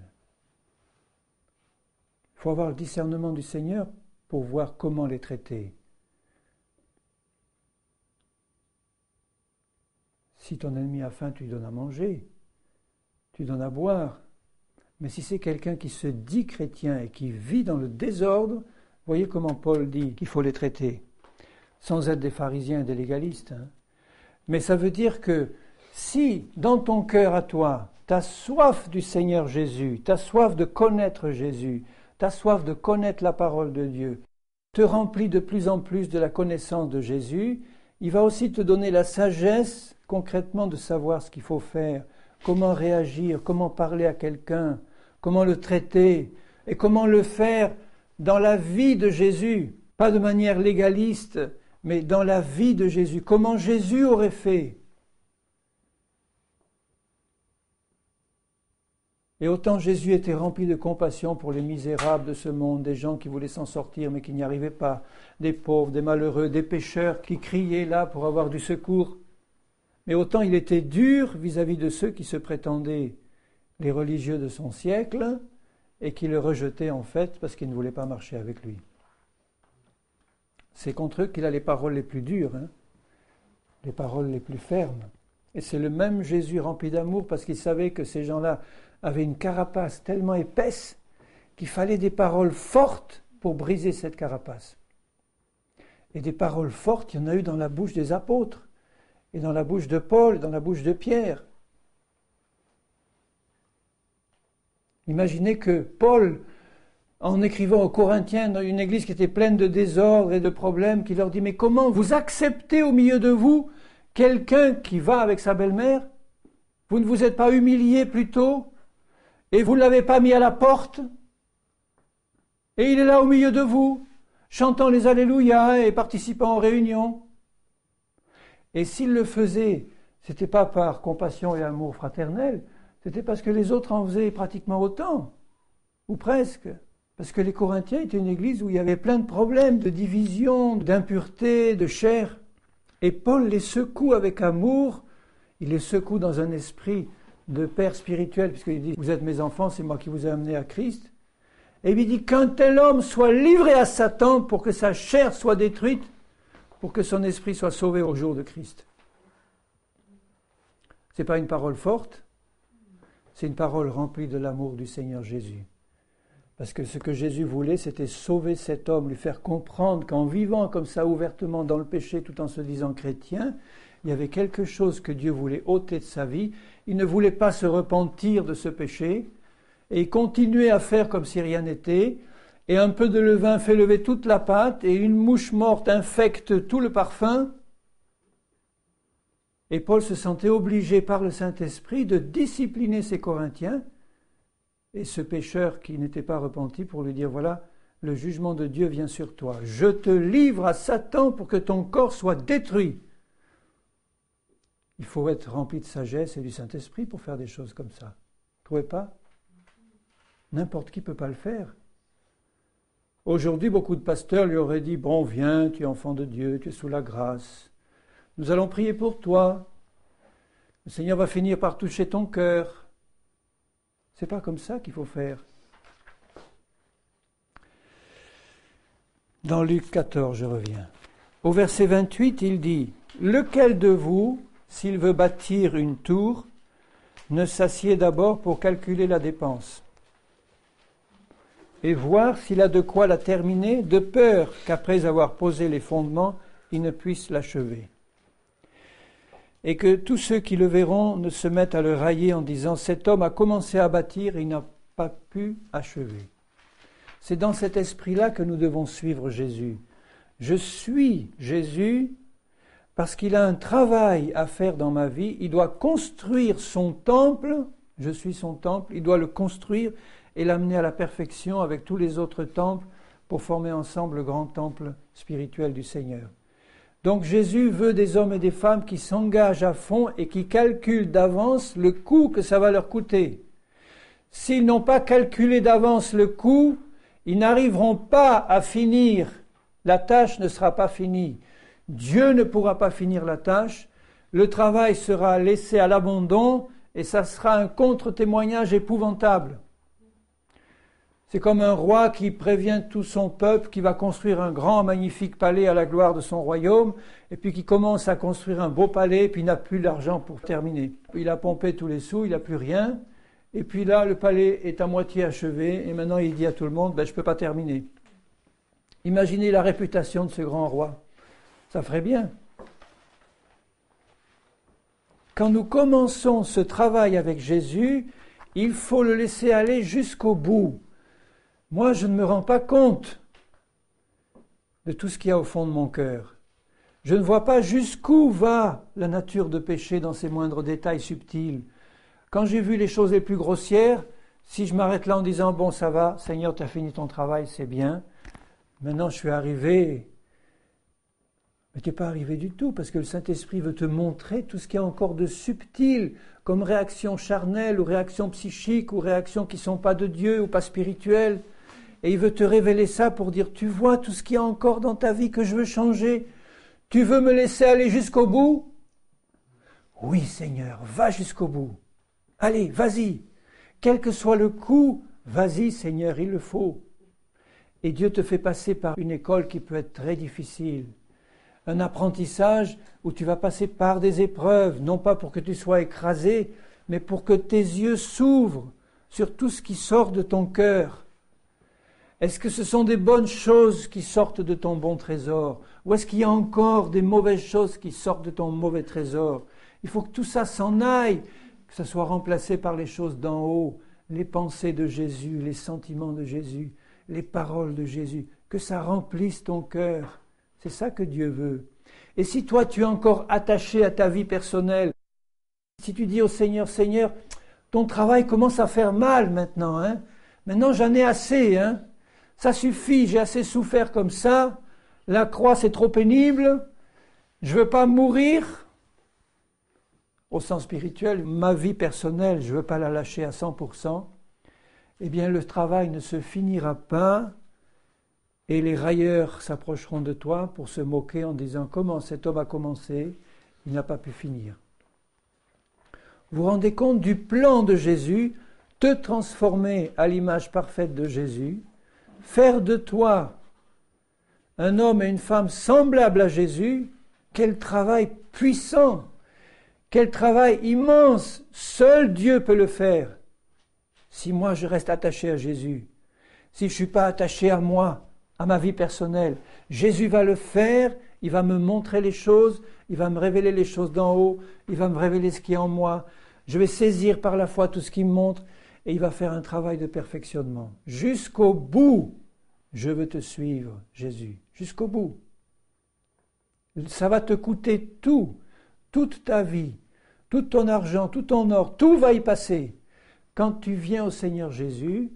Il faut avoir le discernement du Seigneur pour voir comment les traiter. Si ton ennemi a faim, tu lui donnes à manger, tu lui donnes à boire. Mais si c'est quelqu'un qui se dit chrétien et qui vit dans le désordre, voyez comment Paul dit qu'il faut les traiter, sans être des pharisiens et des légalistes. Mais ça veut dire que si, dans ton cœur à toi, tu as soif du Seigneur Jésus, tu as soif de connaître Jésus, tu as soif de connaître la parole de Dieu, te remplis de plus en plus de la connaissance de Jésus, il va aussi te donner la sagesse concrètement de savoir ce qu'il faut faire, comment réagir, comment parler à quelqu'un, comment le traiter et comment le faire dans la vie de Jésus, pas de manière légaliste, mais dans la vie de Jésus, comment Jésus aurait fait. Et autant Jésus était rempli de compassion pour les misérables de ce monde, des gens qui voulaient s'en sortir mais qui n'y arrivaient pas, des pauvres, des malheureux, des pécheurs qui criaient là pour avoir du secours. Mais autant il était dur vis-à-vis de ceux qui se prétendaient les religieux de son siècle et qui le rejetaient en fait parce qu'ils ne voulaient pas marcher avec lui. C'est contre eux qu'il a les paroles les plus dures, les paroles les plus fermes. Et c'est le même Jésus rempli d'amour parce qu'il savait que ces gens-là avaient une carapace tellement épaisse qu'il fallait des paroles fortes pour briser cette carapace. Et des paroles fortes, il y en a eu dans la bouche des apôtres. Et dans la bouche de Paul, dans la bouche de Pierre. Imaginez que Paul, en écrivant aux Corinthiens, dans une église qui était pleine de désordre et de problèmes, qui leur dit « Mais comment vous acceptez au milieu de vous quelqu'un qui va avec sa belle-mère? Vous ne vous êtes pas humilié plutôt? Et vous ne l'avez pas mis à la porte? Et il est là au milieu de vous, chantant les Alléluia et participant aux réunions. » Et s'il le faisait, ce n'était pas par compassion et amour fraternel, c'était parce que les autres en faisaient pratiquement autant, ou presque. Parce que les Corinthiens étaient une église où il y avait plein de problèmes, de division, d'impureté, de chair. Et Paul les secoue avec amour, il les secoue dans un esprit de père spirituel, puisqu'il dit « Vous êtes mes enfants, c'est moi qui vous ai amenés à Christ ». Et il dit qu'un tel homme soit livré à Satan pour que sa chair soit détruite, pour que son esprit soit sauvé au jour de Christ. Ce n'est pas une parole forte, c'est une parole remplie de l'amour du Seigneur Jésus. Parce que ce que Jésus voulait, c'était sauver cet homme, lui faire comprendre qu'en vivant comme ça ouvertement dans le péché, tout en se disant chrétien, il y avait quelque chose que Dieu voulait ôter de sa vie. Il ne voulait pas se repentir de ce péché et continuer à faire comme si rien n'était. Et un peu de levain fait lever toute la pâte, et une mouche morte infecte tout le parfum. Et Paul se sentait obligé par le Saint-Esprit de discipliner ses Corinthiens, et ce pécheur qui n'était pas repenti, pour lui dire, voilà, le jugement de Dieu vient sur toi. Je te livre à Satan pour que ton corps soit détruit. Il faut être rempli de sagesse et du Saint-Esprit pour faire des choses comme ça. Vous ne trouvez pas? N'importe qui ne peut pas le faire. Aujourd'hui, beaucoup de pasteurs lui auraient dit « Bon, viens, tu es enfant de Dieu, tu es sous la grâce. Nous allons prier pour toi. Le Seigneur va finir par toucher ton cœur. » Ce n'est pas comme ça qu'il faut faire. Dans Luc 14, je reviens. Au verset 28, il dit « Lequel de vous, s'il veut bâtir une tour, ne s'assied d'abord pour calculer la dépense et voir s'il a de quoi la terminer, de peur qu'après avoir posé les fondements, il ne puisse l'achever. Et que tous ceux qui le verront ne se mettent à le railler en disant « Cet homme a commencé à bâtir et il n'a pas pu achever. » C'est dans cet esprit-là que nous devons suivre Jésus. Je suis Jésus parce qu'il a un travail à faire dans ma vie. Il doit construire son temple, je suis son temple, il doit le construire et l'amener à la perfection avec tous les autres temples pour former ensemble le grand temple spirituel du Seigneur. Donc Jésus veut des hommes et des femmes qui s'engagent à fond et qui calculent d'avance le coût que ça va leur coûter. S'ils n'ont pas calculé d'avance le coût, ils n'arriveront pas à finir. La tâche ne sera pas finie. Dieu ne pourra pas finir la tâche. Le travail sera laissé à l'abandon et ça sera un contre-témoignage épouvantable. C'est comme un roi qui prévient tout son peuple qu'il va construire un grand, magnifique palais à la gloire de son royaume, et puis qui commence à construire un beau palais, puis il n'a plus d'argent pour terminer. Il a pompé tous les sous, il n'a plus rien, et puis là, le palais est à moitié achevé, et maintenant il dit à tout le monde, je ne peux pas terminer. Imaginez la réputation de ce grand roi. Ça ferait bien. Quand nous commençons ce travail avec Jésus, il faut le laisser aller jusqu'au bout. Moi, je ne me rends pas compte de tout ce qu'il y a au fond de mon cœur. Je ne vois pas jusqu'où va la nature de péché dans ses moindres détails subtils. Quand j'ai vu les choses les plus grossières, si je m'arrête là en disant « Bon, ça va, Seigneur, tu as fini ton travail, c'est bien. Maintenant, je suis arrivé. » Mais tu n'es pas arrivé du tout, parce que le Saint-Esprit veut te montrer tout ce qu'il y a encore de subtil, comme réaction charnelle, ou réaction psychique, ou réactions qui ne sont pas de Dieu, ou pas spirituelles. Et il veut te révéler ça pour dire, tu vois tout ce qu'il y a encore dans ta vie que je veux changer. Tu veux me laisser aller jusqu'au bout? Oui, Seigneur, va jusqu'au bout. Allez, vas-y. Quel que soit le coût, vas-y, Seigneur, il le faut. Et Dieu te fait passer par une école qui peut être très difficile. Un apprentissage où tu vas passer par des épreuves, non pas pour que tu sois écrasé, mais pour que tes yeux s'ouvrent sur tout ce qui sort de ton cœur. Est-ce que ce sont des bonnes choses qui sortent de ton bon trésor? Ou est-ce qu'il y a encore des mauvaises choses qui sortent de ton mauvais trésor? Il faut que tout ça s'en aille, que ça soit remplacé par les choses d'en haut, les pensées de Jésus, les sentiments de Jésus, les paroles de Jésus, que ça remplisse ton cœur. C'est ça que Dieu veut. Et si toi tu es encore attaché à ta vie personnelle, si tu dis au Seigneur, Seigneur, ton travail commence à faire mal maintenant, hein? Maintenant j'en ai assez, hein? Ça suffit, j'ai assez souffert comme ça, la croix c'est trop pénible, je ne veux pas mourir. Au sens spirituel, ma vie personnelle, je ne veux pas la lâcher à 100%. Eh bien le travail ne se finira pas et les railleurs s'approcheront de toi pour se moquer en disant « Comment cet homme a commencé, il n'a pas pu finir ». Vous vous rendez compte du plan de Jésus, te transformer à l'image parfaite de Jésus, faire de toi un homme et une femme semblables à Jésus, quel travail puissant, quel travail immense, seul Dieu peut le faire. Si moi je reste attaché à Jésus, si je ne suis pas attaché à moi, à ma vie personnelle, Jésus va le faire, il va me montrer les choses, il va me révéler les choses d'en haut, il va me révéler ce qui est en moi, je vais saisir par la foi tout ce qu'il me montre, et il va faire un travail de perfectionnement. Jusqu'au bout, je veux te suivre, Jésus. Jusqu'au bout. Ça va te coûter tout, toute ta vie, tout ton argent, tout ton or, tout va y passer. Quand tu viens au Seigneur Jésus,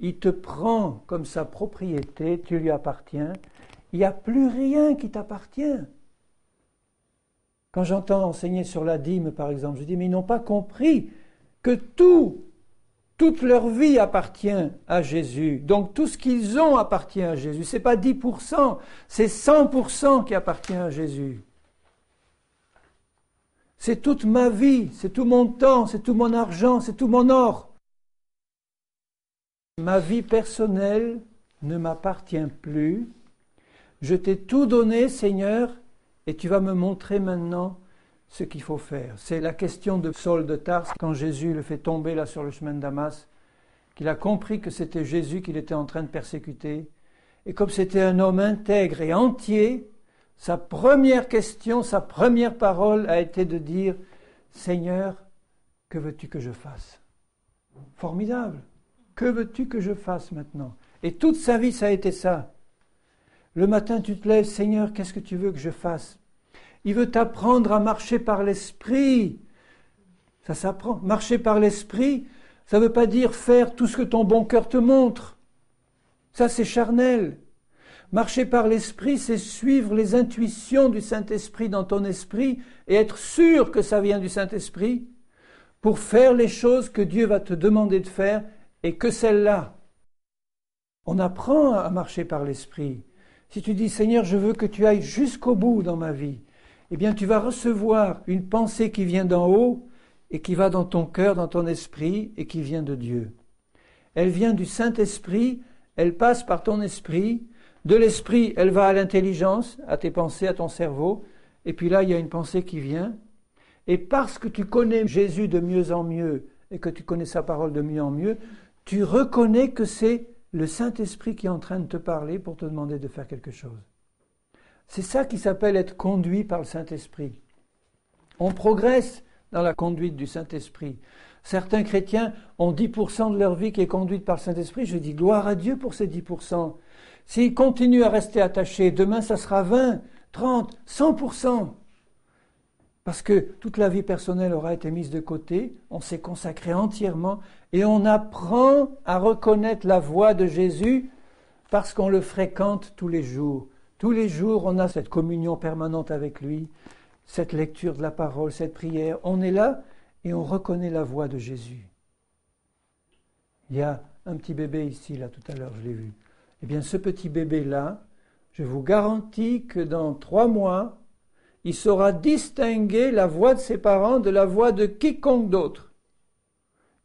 il te prend comme sa propriété, tu lui appartiens, il n'y a plus rien qui t'appartient. Quand j'entends enseigner sur la dîme, par exemple, je dis, mais ils n'ont pas compris que toute leur vie appartient à Jésus. Donc tout ce qu'ils ont appartient à Jésus. Ce n'est pas 10%, c'est 100% qui appartient à Jésus. C'est toute ma vie, c'est tout mon temps, c'est tout mon argent, c'est tout mon or. Ma vie personnelle ne m'appartient plus. Je t'ai tout donné, Seigneur, et tu vas me montrer maintenant ce qu'il faut faire. C'est la question de Saul de Tarse, quand Jésus le fait tomber là sur le chemin de Damas, qu'il a compris que c'était Jésus qu'il était en train de persécuter. Et comme c'était un homme intègre et entier, sa première question, sa première parole a été de dire « Seigneur, que veux-tu que je fasse ?» Formidable. Que veux-tu que je fasse maintenant? Et toute sa vie, ça a été ça. Le matin, tu te lèves, Seigneur, qu'est-ce que tu veux que je fasse? Il veut t'apprendre à marcher par l'esprit. Ça s'apprend. Marcher par l'esprit, ça ne veut pas dire faire tout ce que ton bon cœur te montre. Ça, c'est charnel. Marcher par l'esprit, c'est suivre les intuitions du Saint-Esprit dans ton esprit et être sûr que ça vient du Saint-Esprit pour faire les choses que Dieu va te demander de faire et que celles-là. On apprend à marcher par l'esprit. Si tu dis, Seigneur, je veux que tu ailles jusqu'au bout dans ma vie, eh bien tu vas recevoir une pensée qui vient d'en haut et qui va dans ton cœur, dans ton esprit et qui vient de Dieu. Elle vient du Saint-Esprit, elle passe par ton esprit, de l'esprit elle va à l'intelligence, à tes pensées, à ton cerveau, et puis là il y a une pensée qui vient, et parce que tu connais Jésus de mieux en mieux et que tu connais sa parole de mieux en mieux, tu reconnais que c'est le Saint-Esprit qui est en train de te parler pour te demander de faire quelque chose. C'est ça qui s'appelle être conduit par le Saint-Esprit. On progresse dans la conduite du Saint-Esprit. Certains chrétiens ont 10% de leur vie qui est conduite par le Saint-Esprit. Je dis gloire à Dieu pour ces 10%. S'ils continuent à rester attachés, demain ça sera 20, 30, 100%. Parce que toute la vie personnelle aura été mise de côté, on s'est consacré entièrement et on apprend à reconnaître la voix de Jésus parce qu'on le fréquente tous les jours. Tous les jours, on a cette communion permanente avec lui, cette lecture de la parole, cette prière. On est là et on reconnaît la voix de Jésus. Il y a un petit bébé ici, là, tout à l'heure, je l'ai vu. Eh bien, ce petit bébé-là, je vous garantis que dans 3 mois, il saura distinguer la voix de ses parents de la voix de quiconque d'autre.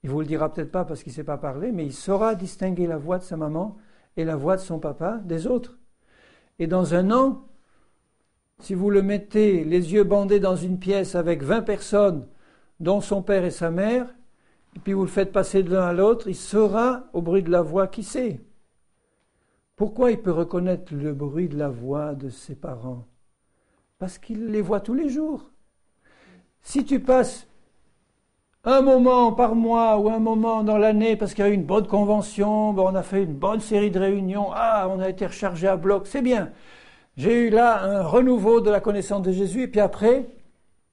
Il ne vous le dira peut-être pas parce qu'il ne sait pas parler, mais il saura distinguer la voix de sa maman et la voix de son papa des autres. Et dans 1 an, si vous le mettez les yeux bandés dans une pièce avec 20 personnes, dont son père et sa mère, et puis vous le faites passer de l'un à l'autre, il saura au bruit de la voix qui c'est. Pourquoi il peut reconnaître le bruit de la voix de ses parents? Parce qu'il les voit tous les jours. Si tu passes un moment par mois ou un moment dans l'année parce qu'il y a eu une bonne convention, on a fait une bonne série de réunions, on a été rechargé à bloc, c'est bien. J'ai eu là un renouveau de la connaissance de Jésus et puis après,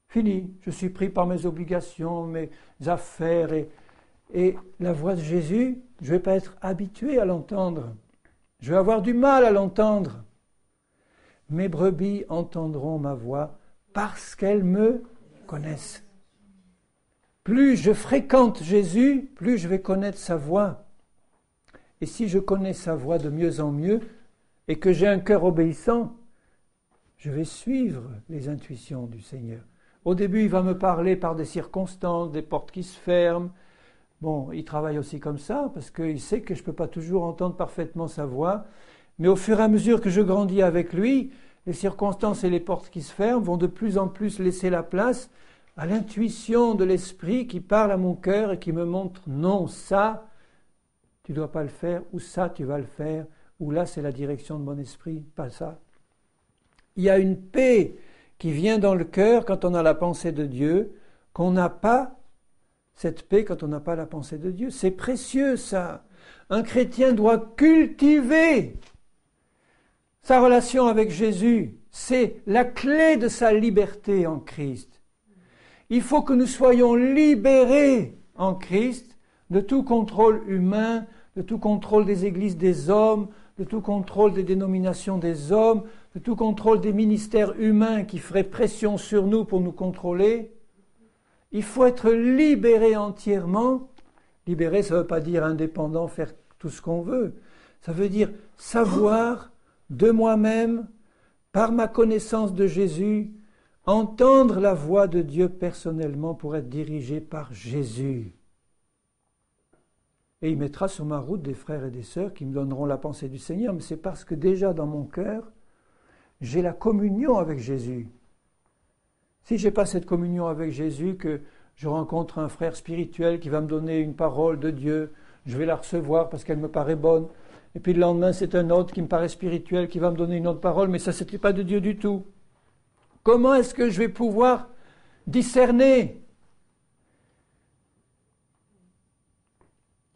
fini. Je suis pris par mes obligations, mes affaires et la voix de Jésus, je ne vais pas être habitué à l'entendre. Je vais avoir du mal à l'entendre. Mes brebis entendront ma voix parce qu'elles me connaissent. Plus je fréquente Jésus, plus je vais connaître sa voix. Et si je connais sa voix de mieux en mieux, et que j'ai un cœur obéissant, je vais suivre les intuitions du Seigneur. Au début, il va me parler par des circonstances, des portes qui se ferment. Bon, il travaille aussi comme ça, parce qu'il sait que je ne peux pas toujours entendre parfaitement sa voix. Mais au fur et à mesure que je grandis avec lui, les circonstances et les portes qui se ferment vont de plus en plus laisser la place à l'intuition de l'esprit qui parle à mon cœur et qui me montre non, ça, tu ne dois pas le faire, ou ça, tu vas le faire, ou là, c'est la direction de mon esprit, pas ça. Il y a une paix qui vient dans le cœur quand on a la pensée de Dieu, qu'on n'a pas cette paix quand on n'a pas la pensée de Dieu. C'est précieux, ça. Un chrétien doit cultiver sa relation avec Jésus. C'est la clé de sa liberté en Christ. Il faut que nous soyons libérés en Christ de tout contrôle humain, de tout contrôle des églises des hommes, de tout contrôle des dénominations des hommes, de tout contrôle des ministères humains qui feraient pression sur nous pour nous contrôler. Il faut être libéré entièrement. Libéré, ça ne veut pas dire indépendant, faire tout ce qu'on veut. Ça veut dire savoir de moi-même, par ma connaissance de Jésus, entendre la voix de Dieu personnellement pour être dirigé par Jésus. Et il mettra sur ma route des frères et des sœurs qui me donneront la pensée du Seigneur, mais c'est parce que déjà dans mon cœur, j'ai la communion avec Jésus. Si je n'ai pas cette communion avec Jésus, que je rencontre un frère spirituel qui va me donner une parole de Dieu, je vais la recevoir parce qu'elle me paraît bonne, et puis le lendemain c'est un autre qui me paraît spirituel qui va me donner une autre parole, mais ça c'était pas de Dieu du tout. Comment est-ce que je vais pouvoir discerner?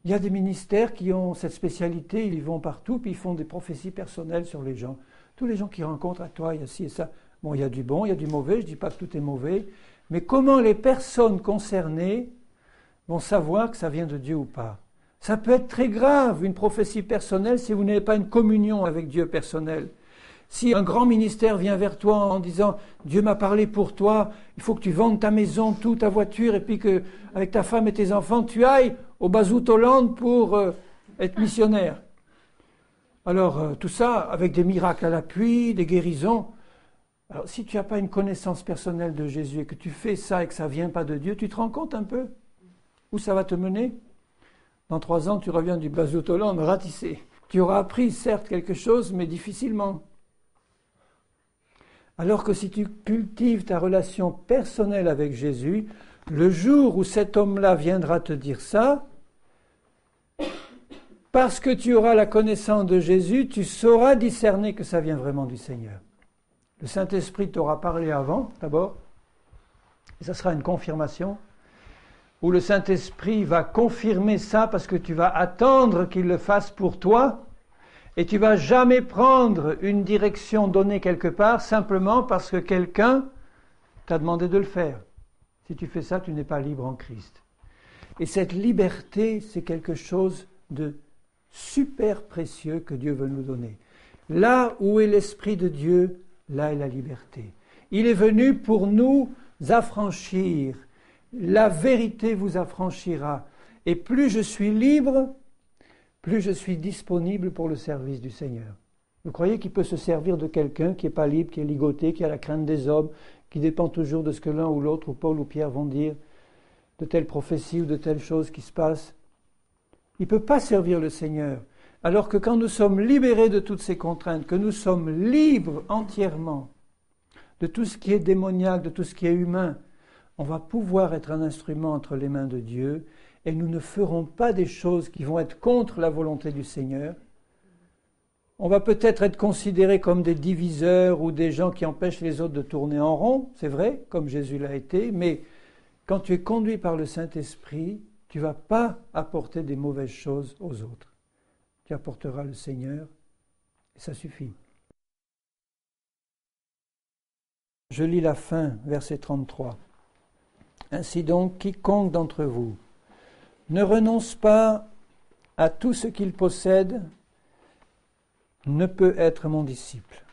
Il y a des ministères qui ont cette spécialité, ils y vont partout, puis ils font des prophéties personnelles sur les gens. Tous les gens qui rencontrent à toi, il y a ci et ça. Bon, il y a du bon, il y a du mauvais, je ne dis pas que tout est mauvais, mais comment les personnes concernées vont savoir que ça vient de Dieu ou pas? Ça peut être très grave, une prophétie personnelle, si vous n'avez pas une communion avec Dieu personnelle. Si un grand ministère vient vers toi en disant « Dieu m'a parlé pour toi, il faut que tu vendes ta maison, toute ta voiture, et puis qu'avec ta femme et tes enfants, tu ailles au Basutoland pour être missionnaire. » Alors, tout ça, avec des miracles à l'appui, des guérisons. Alors, si tu n'as pas une connaissance personnelle de Jésus et que tu fais ça et que ça ne vient pas de Dieu, tu te rends compte un peu où ça va te mener? Dans 3 ans, tu reviens du Basutoland ratissé. Tu auras appris, certes, quelque chose, mais difficilement. Alors que si tu cultives ta relation personnelle avec Jésus, le jour où cet homme-là viendra te dire ça, parce que tu auras la connaissance de Jésus, tu sauras discerner que ça vient vraiment du Seigneur. Le Saint-Esprit t'aura parlé avant, d'abord, et ça sera une confirmation, où le Saint-Esprit va confirmer ça parce que tu vas attendre qu'il le fasse pour toi, et tu ne vas jamais prendre une direction donnée quelque part simplement parce que quelqu'un t'a demandé de le faire. Si tu fais ça, tu n'es pas libre en Christ. Et cette liberté, c'est quelque chose de super précieux que Dieu veut nous donner. Là où est l'Esprit de Dieu, là est la liberté. Il est venu pour nous affranchir. La vérité vous affranchira. Et plus je suis libre, plus je suis disponible pour le service du Seigneur. Vous croyez qu'il peut se servir de quelqu'un qui n'est pas libre, qui est ligoté, qui a la crainte des hommes, qui dépend toujours de ce que l'un ou l'autre, ou Paul ou Pierre vont dire, de telle prophétie ou de telle chose qui se passe? Il ne peut pas servir le Seigneur. Alors que quand nous sommes libérés de toutes ces contraintes, que nous sommes libres entièrement de tout ce qui est démoniaque, de tout ce qui est humain, on va pouvoir être un instrument entre les mains de Dieu et nous ne ferons pas des choses qui vont être contre la volonté du Seigneur. On va peut-être être considérés comme des diviseurs ou des gens qui empêchent les autres de tourner en rond, c'est vrai, comme Jésus l'a été, mais quand tu es conduit par le Saint-Esprit, tu ne vas pas apporter des mauvaises choses aux autres. Tu apporteras le Seigneur et ça suffit. Je lis la fin, verset 33. Ainsi donc, quiconque d'entre vous ne renonce pas à tout ce qu'il possède ne peut être mon disciple.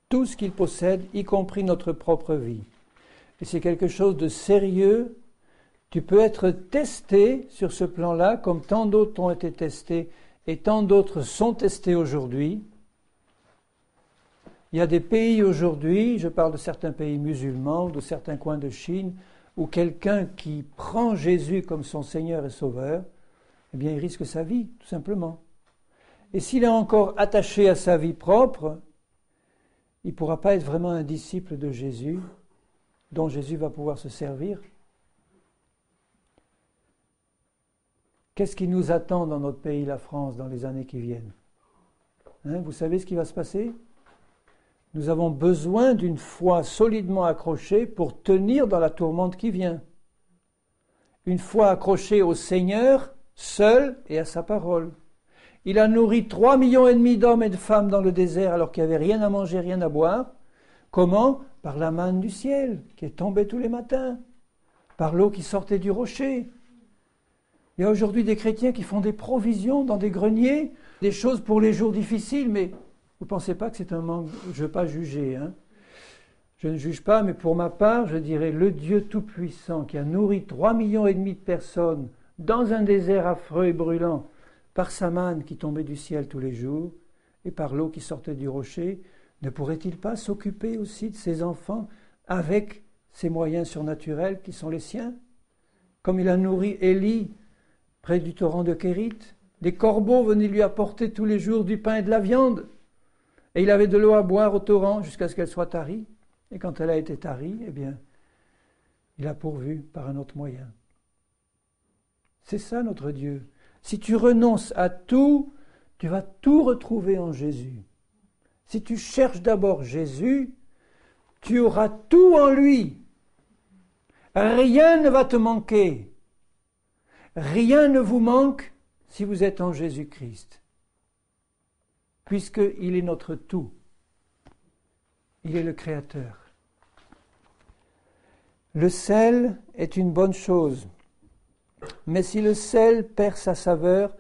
Tout ce qu'il possède, y compris notre propre vie. Et c'est quelque chose de sérieux. Tu peux être testé sur ce plan-là, comme tant d'autres ont été testés et tant d'autres sont testés aujourd'hui. Il y a des pays aujourd'hui, je parle de certains pays musulmans, de certains coins de Chine, où quelqu'un qui prend Jésus comme son Seigneur et Sauveur, eh bien, il risque sa vie, tout simplement. Et s'il est encore attaché à sa vie propre, il ne pourra pas être vraiment un disciple de Jésus, dont Jésus va pouvoir se servir. Qu'est-ce qui nous attend dans notre pays, la France, dans les années qui viennent? Vous savez ce qui va se passer? Nous avons besoin d'une foi solidement accrochée pour tenir dans la tourmente qui vient. Une foi accrochée au Seigneur, seul et à sa parole. Il a nourri 3,5 millions d'hommes et de femmes dans le désert alors qu'il n'y avait rien à manger, rien à boire. Comment? Par la manne du ciel qui est tombée tous les matins, par l'eau qui sortait du rocher. Il y a aujourd'hui des chrétiens qui font des provisions dans des greniers, des choses pour les jours difficiles, mais vous ne pensez pas que c'est un manque? Je ne veux pas juger, hein. Je ne juge pas, mais pour ma part, je dirais le Dieu Tout-Puissant qui a nourri 3,5 millions de personnes dans un désert affreux et brûlant, par sa manne qui tombait du ciel tous les jours et par l'eau qui sortait du rocher, ne pourrait-il pas s'occuper aussi de ses enfants avec ses moyens surnaturels qui sont les siens? Comme il a nourri Élie près du torrent de Kérith, des corbeaux venaient lui apporter tous les jours du pain et de la viande, et il avait de l'eau à boire au torrent jusqu'à ce qu'elle soit tarie. Et quand elle a été tarie, eh bien, il a pourvu par un autre moyen. C'est ça notre Dieu. Si tu renonces à tout, tu vas tout retrouver en Jésus. Si tu cherches d'abord Jésus, tu auras tout en lui. Rien ne va te manquer. Rien ne vous manque si vous êtes en Jésus-Christ, puisqu'il est notre tout. Il est le Créateur. Le sel est une bonne chose, mais si le sel perd sa saveur,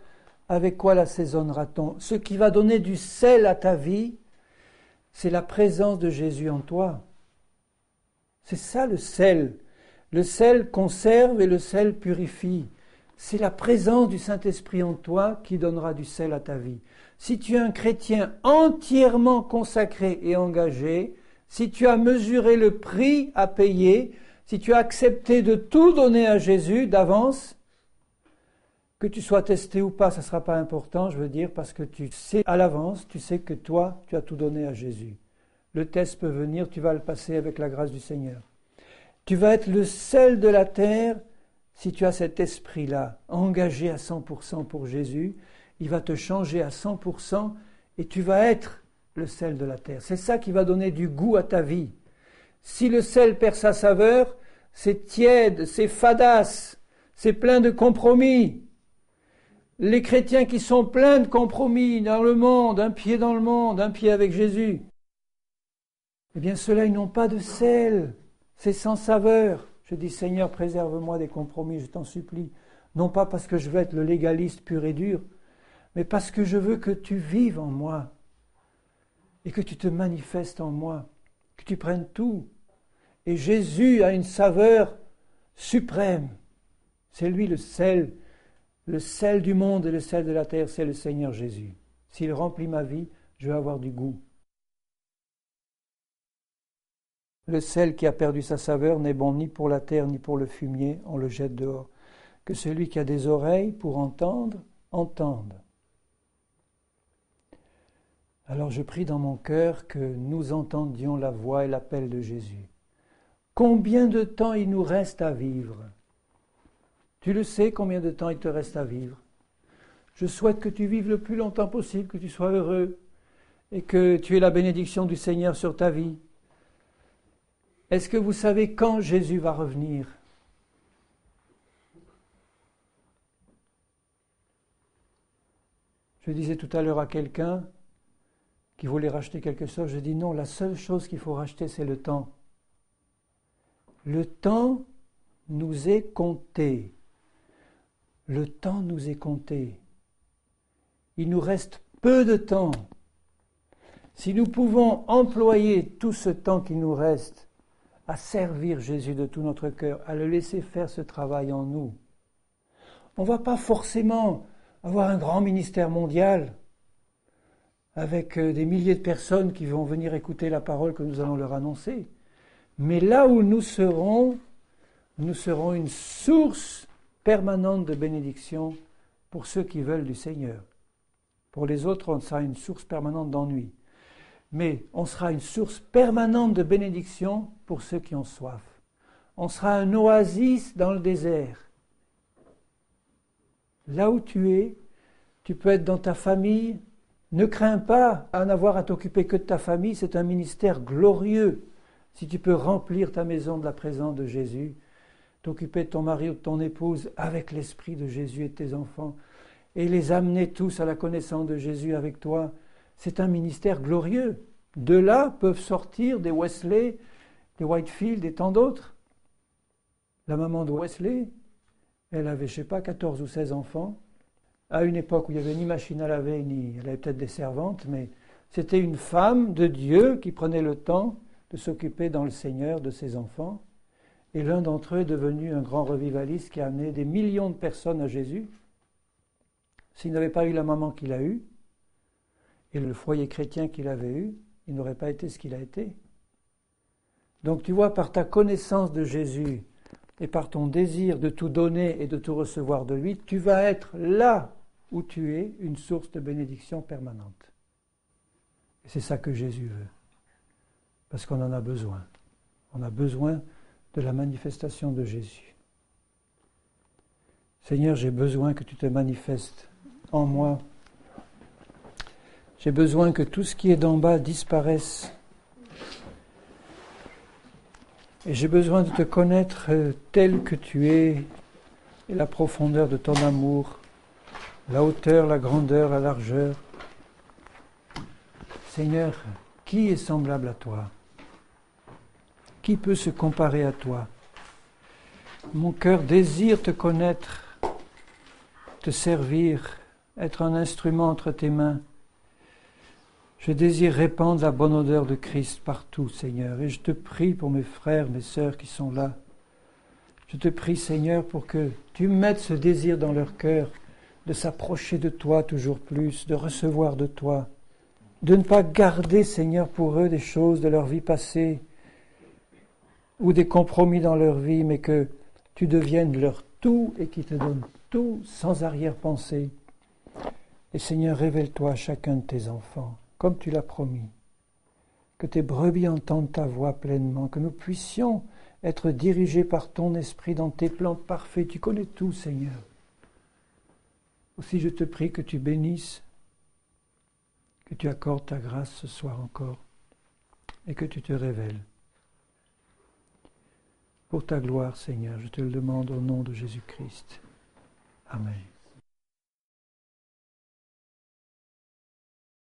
avec quoi l'assaisonnera-t-on? Ce qui va donner du sel à ta vie, c'est la présence de Jésus en toi. C'est ça le sel. Le sel conserve et le sel purifie. C'est la présence du Saint-Esprit en toi qui donnera du sel à ta vie. Si tu es un chrétien entièrement consacré et engagé, si tu as mesuré le prix à payer, si tu as accepté de tout donner à Jésus d'avance, que tu sois testé ou pas, ça ne sera pas important, je veux dire, parce que tu sais à l'avance, tu sais que toi, tu as tout donné à Jésus. Le test peut venir, tu vas le passer avec la grâce du Seigneur. Tu vas être le sel de la terre si tu as cet esprit-là, engagé à 100% pour Jésus. Il va te changer à 100% et tu vas être le sel de la terre. C'est ça qui va donner du goût à ta vie. Si le sel perd sa saveur, c'est tiède, c'est fadasse, c'est plein de compromis. Les chrétiens qui sont pleins de compromis dans le monde, un pied dans le monde, un pied avec Jésus, eh bien ceux-là, ils n'ont pas de sel, c'est sans saveur. Je dis, Seigneur, préserve-moi des compromis, je t'en supplie. Non pas parce que je veux être le légaliste pur et dur, mais parce que je veux que tu vives en moi et que tu te manifestes en moi, que tu prennes tout. Et Jésus a une saveur suprême. C'est lui le sel du monde et le sel de la terre, c'est le Seigneur Jésus. S'il remplit ma vie, je vais avoir du goût. Le sel qui a perdu sa saveur n'est bon ni pour la terre ni pour le fumier, on le jette dehors. Que celui qui a des oreilles pour entendre, entende. Alors je prie dans mon cœur que nous entendions la voix et l'appel de Jésus. Combien de temps il nous reste à vivre? Tu le sais combien de temps il te reste à vivre? Je souhaite que tu vives le plus longtemps possible, que tu sois heureux et que tu aies la bénédiction du Seigneur sur ta vie. Est-ce que vous savez quand Jésus va revenir? Je disais tout à l'heure à quelqu'un qui voulait racheter quelque chose, je dis non, la seule chose qu'il faut racheter, c'est le temps. Le temps nous est compté. Le temps nous est compté. Il nous reste peu de temps. Si nous pouvons employer tout ce temps qui nous reste à servir Jésus de tout notre cœur, à le laisser faire ce travail en nous, on ne va pas forcément avoir un grand ministère mondial avec des milliers de personnes qui vont venir écouter la parole que nous allons leur annoncer. Mais là où nous serons une source permanente de bénédiction pour ceux qui veulent du Seigneur. Pour les autres, on sera une source permanente d'ennui. Mais on sera une source permanente de bénédiction pour ceux qui ont soif. On sera un oasis dans le désert. Là où tu es, tu peux être dans ta famille. Ne crains pas à n'avoir à t'occuper que de ta famille, c'est un ministère glorieux. Si tu peux remplir ta maison de la présence de Jésus, t'occuper de ton mari ou de ton épouse avec l'esprit de Jésus et de tes enfants, et les amener tous à la connaissance de Jésus avec toi, c'est un ministère glorieux. De là peuvent sortir des Wesley, des Whitefield et tant d'autres. La maman de Wesley Elle avait, je ne sais pas, 14 ou 16 enfants, à une époque où il n'y avait ni machine à laver, ni elle avait peut-être des servantes, mais c'était une femme de Dieu qui prenait le temps de s'occuper dans le Seigneur de ses enfants. Et l'un d'entre eux est devenu un grand revivaliste qui a amené des millions de personnes à Jésus. S'il n'avait pas eu la maman qu'il a eue, et le foyer chrétien qu'il avait eu, il n'aurait pas été ce qu'il a été. Donc tu vois, par ta connaissance de Jésus et par ton désir de tout donner et de tout recevoir de lui, tu vas être là où tu es une source de bénédiction permanente. Et c'est ça que Jésus veut. Parce qu'on en a besoin. On a besoin de la manifestation de Jésus. Seigneur, j'ai besoin que tu te manifestes en moi. J'ai besoin que tout ce qui est d'en bas disparaisse. Et j'ai besoin de te connaître tel que tu es, et la profondeur de ton amour, la hauteur, la grandeur, la largeur. Seigneur, qui est semblable à toi? Qui peut se comparer à toi? Mon cœur désire te connaître, te servir, être un instrument entre tes mains. Je désire répandre la bonne odeur de Christ partout, Seigneur. Et je te prie pour mes frères, mes sœurs qui sont là. Je te prie, Seigneur, pour que tu mettes ce désir dans leur cœur de s'approcher de toi toujours plus, de recevoir de toi, de ne pas garder, Seigneur, pour eux des choses de leur vie passée ou des compromis dans leur vie, mais que tu deviennes leur tout et qu'ils te donnent tout sans arrière-pensée. Et Seigneur, révèle-toi à chacun de tes enfants, comme tu l'as promis. Que tes brebis entendent ta voix pleinement, que nous puissions être dirigés par ton esprit dans tes plans parfaits. Tu connais tout, Seigneur. Aussi, je te prie que tu bénisses, que tu accordes ta grâce ce soir encore, et que tu te révèles. Pour ta gloire, Seigneur, je te le demande au nom de Jésus-Christ. Amen.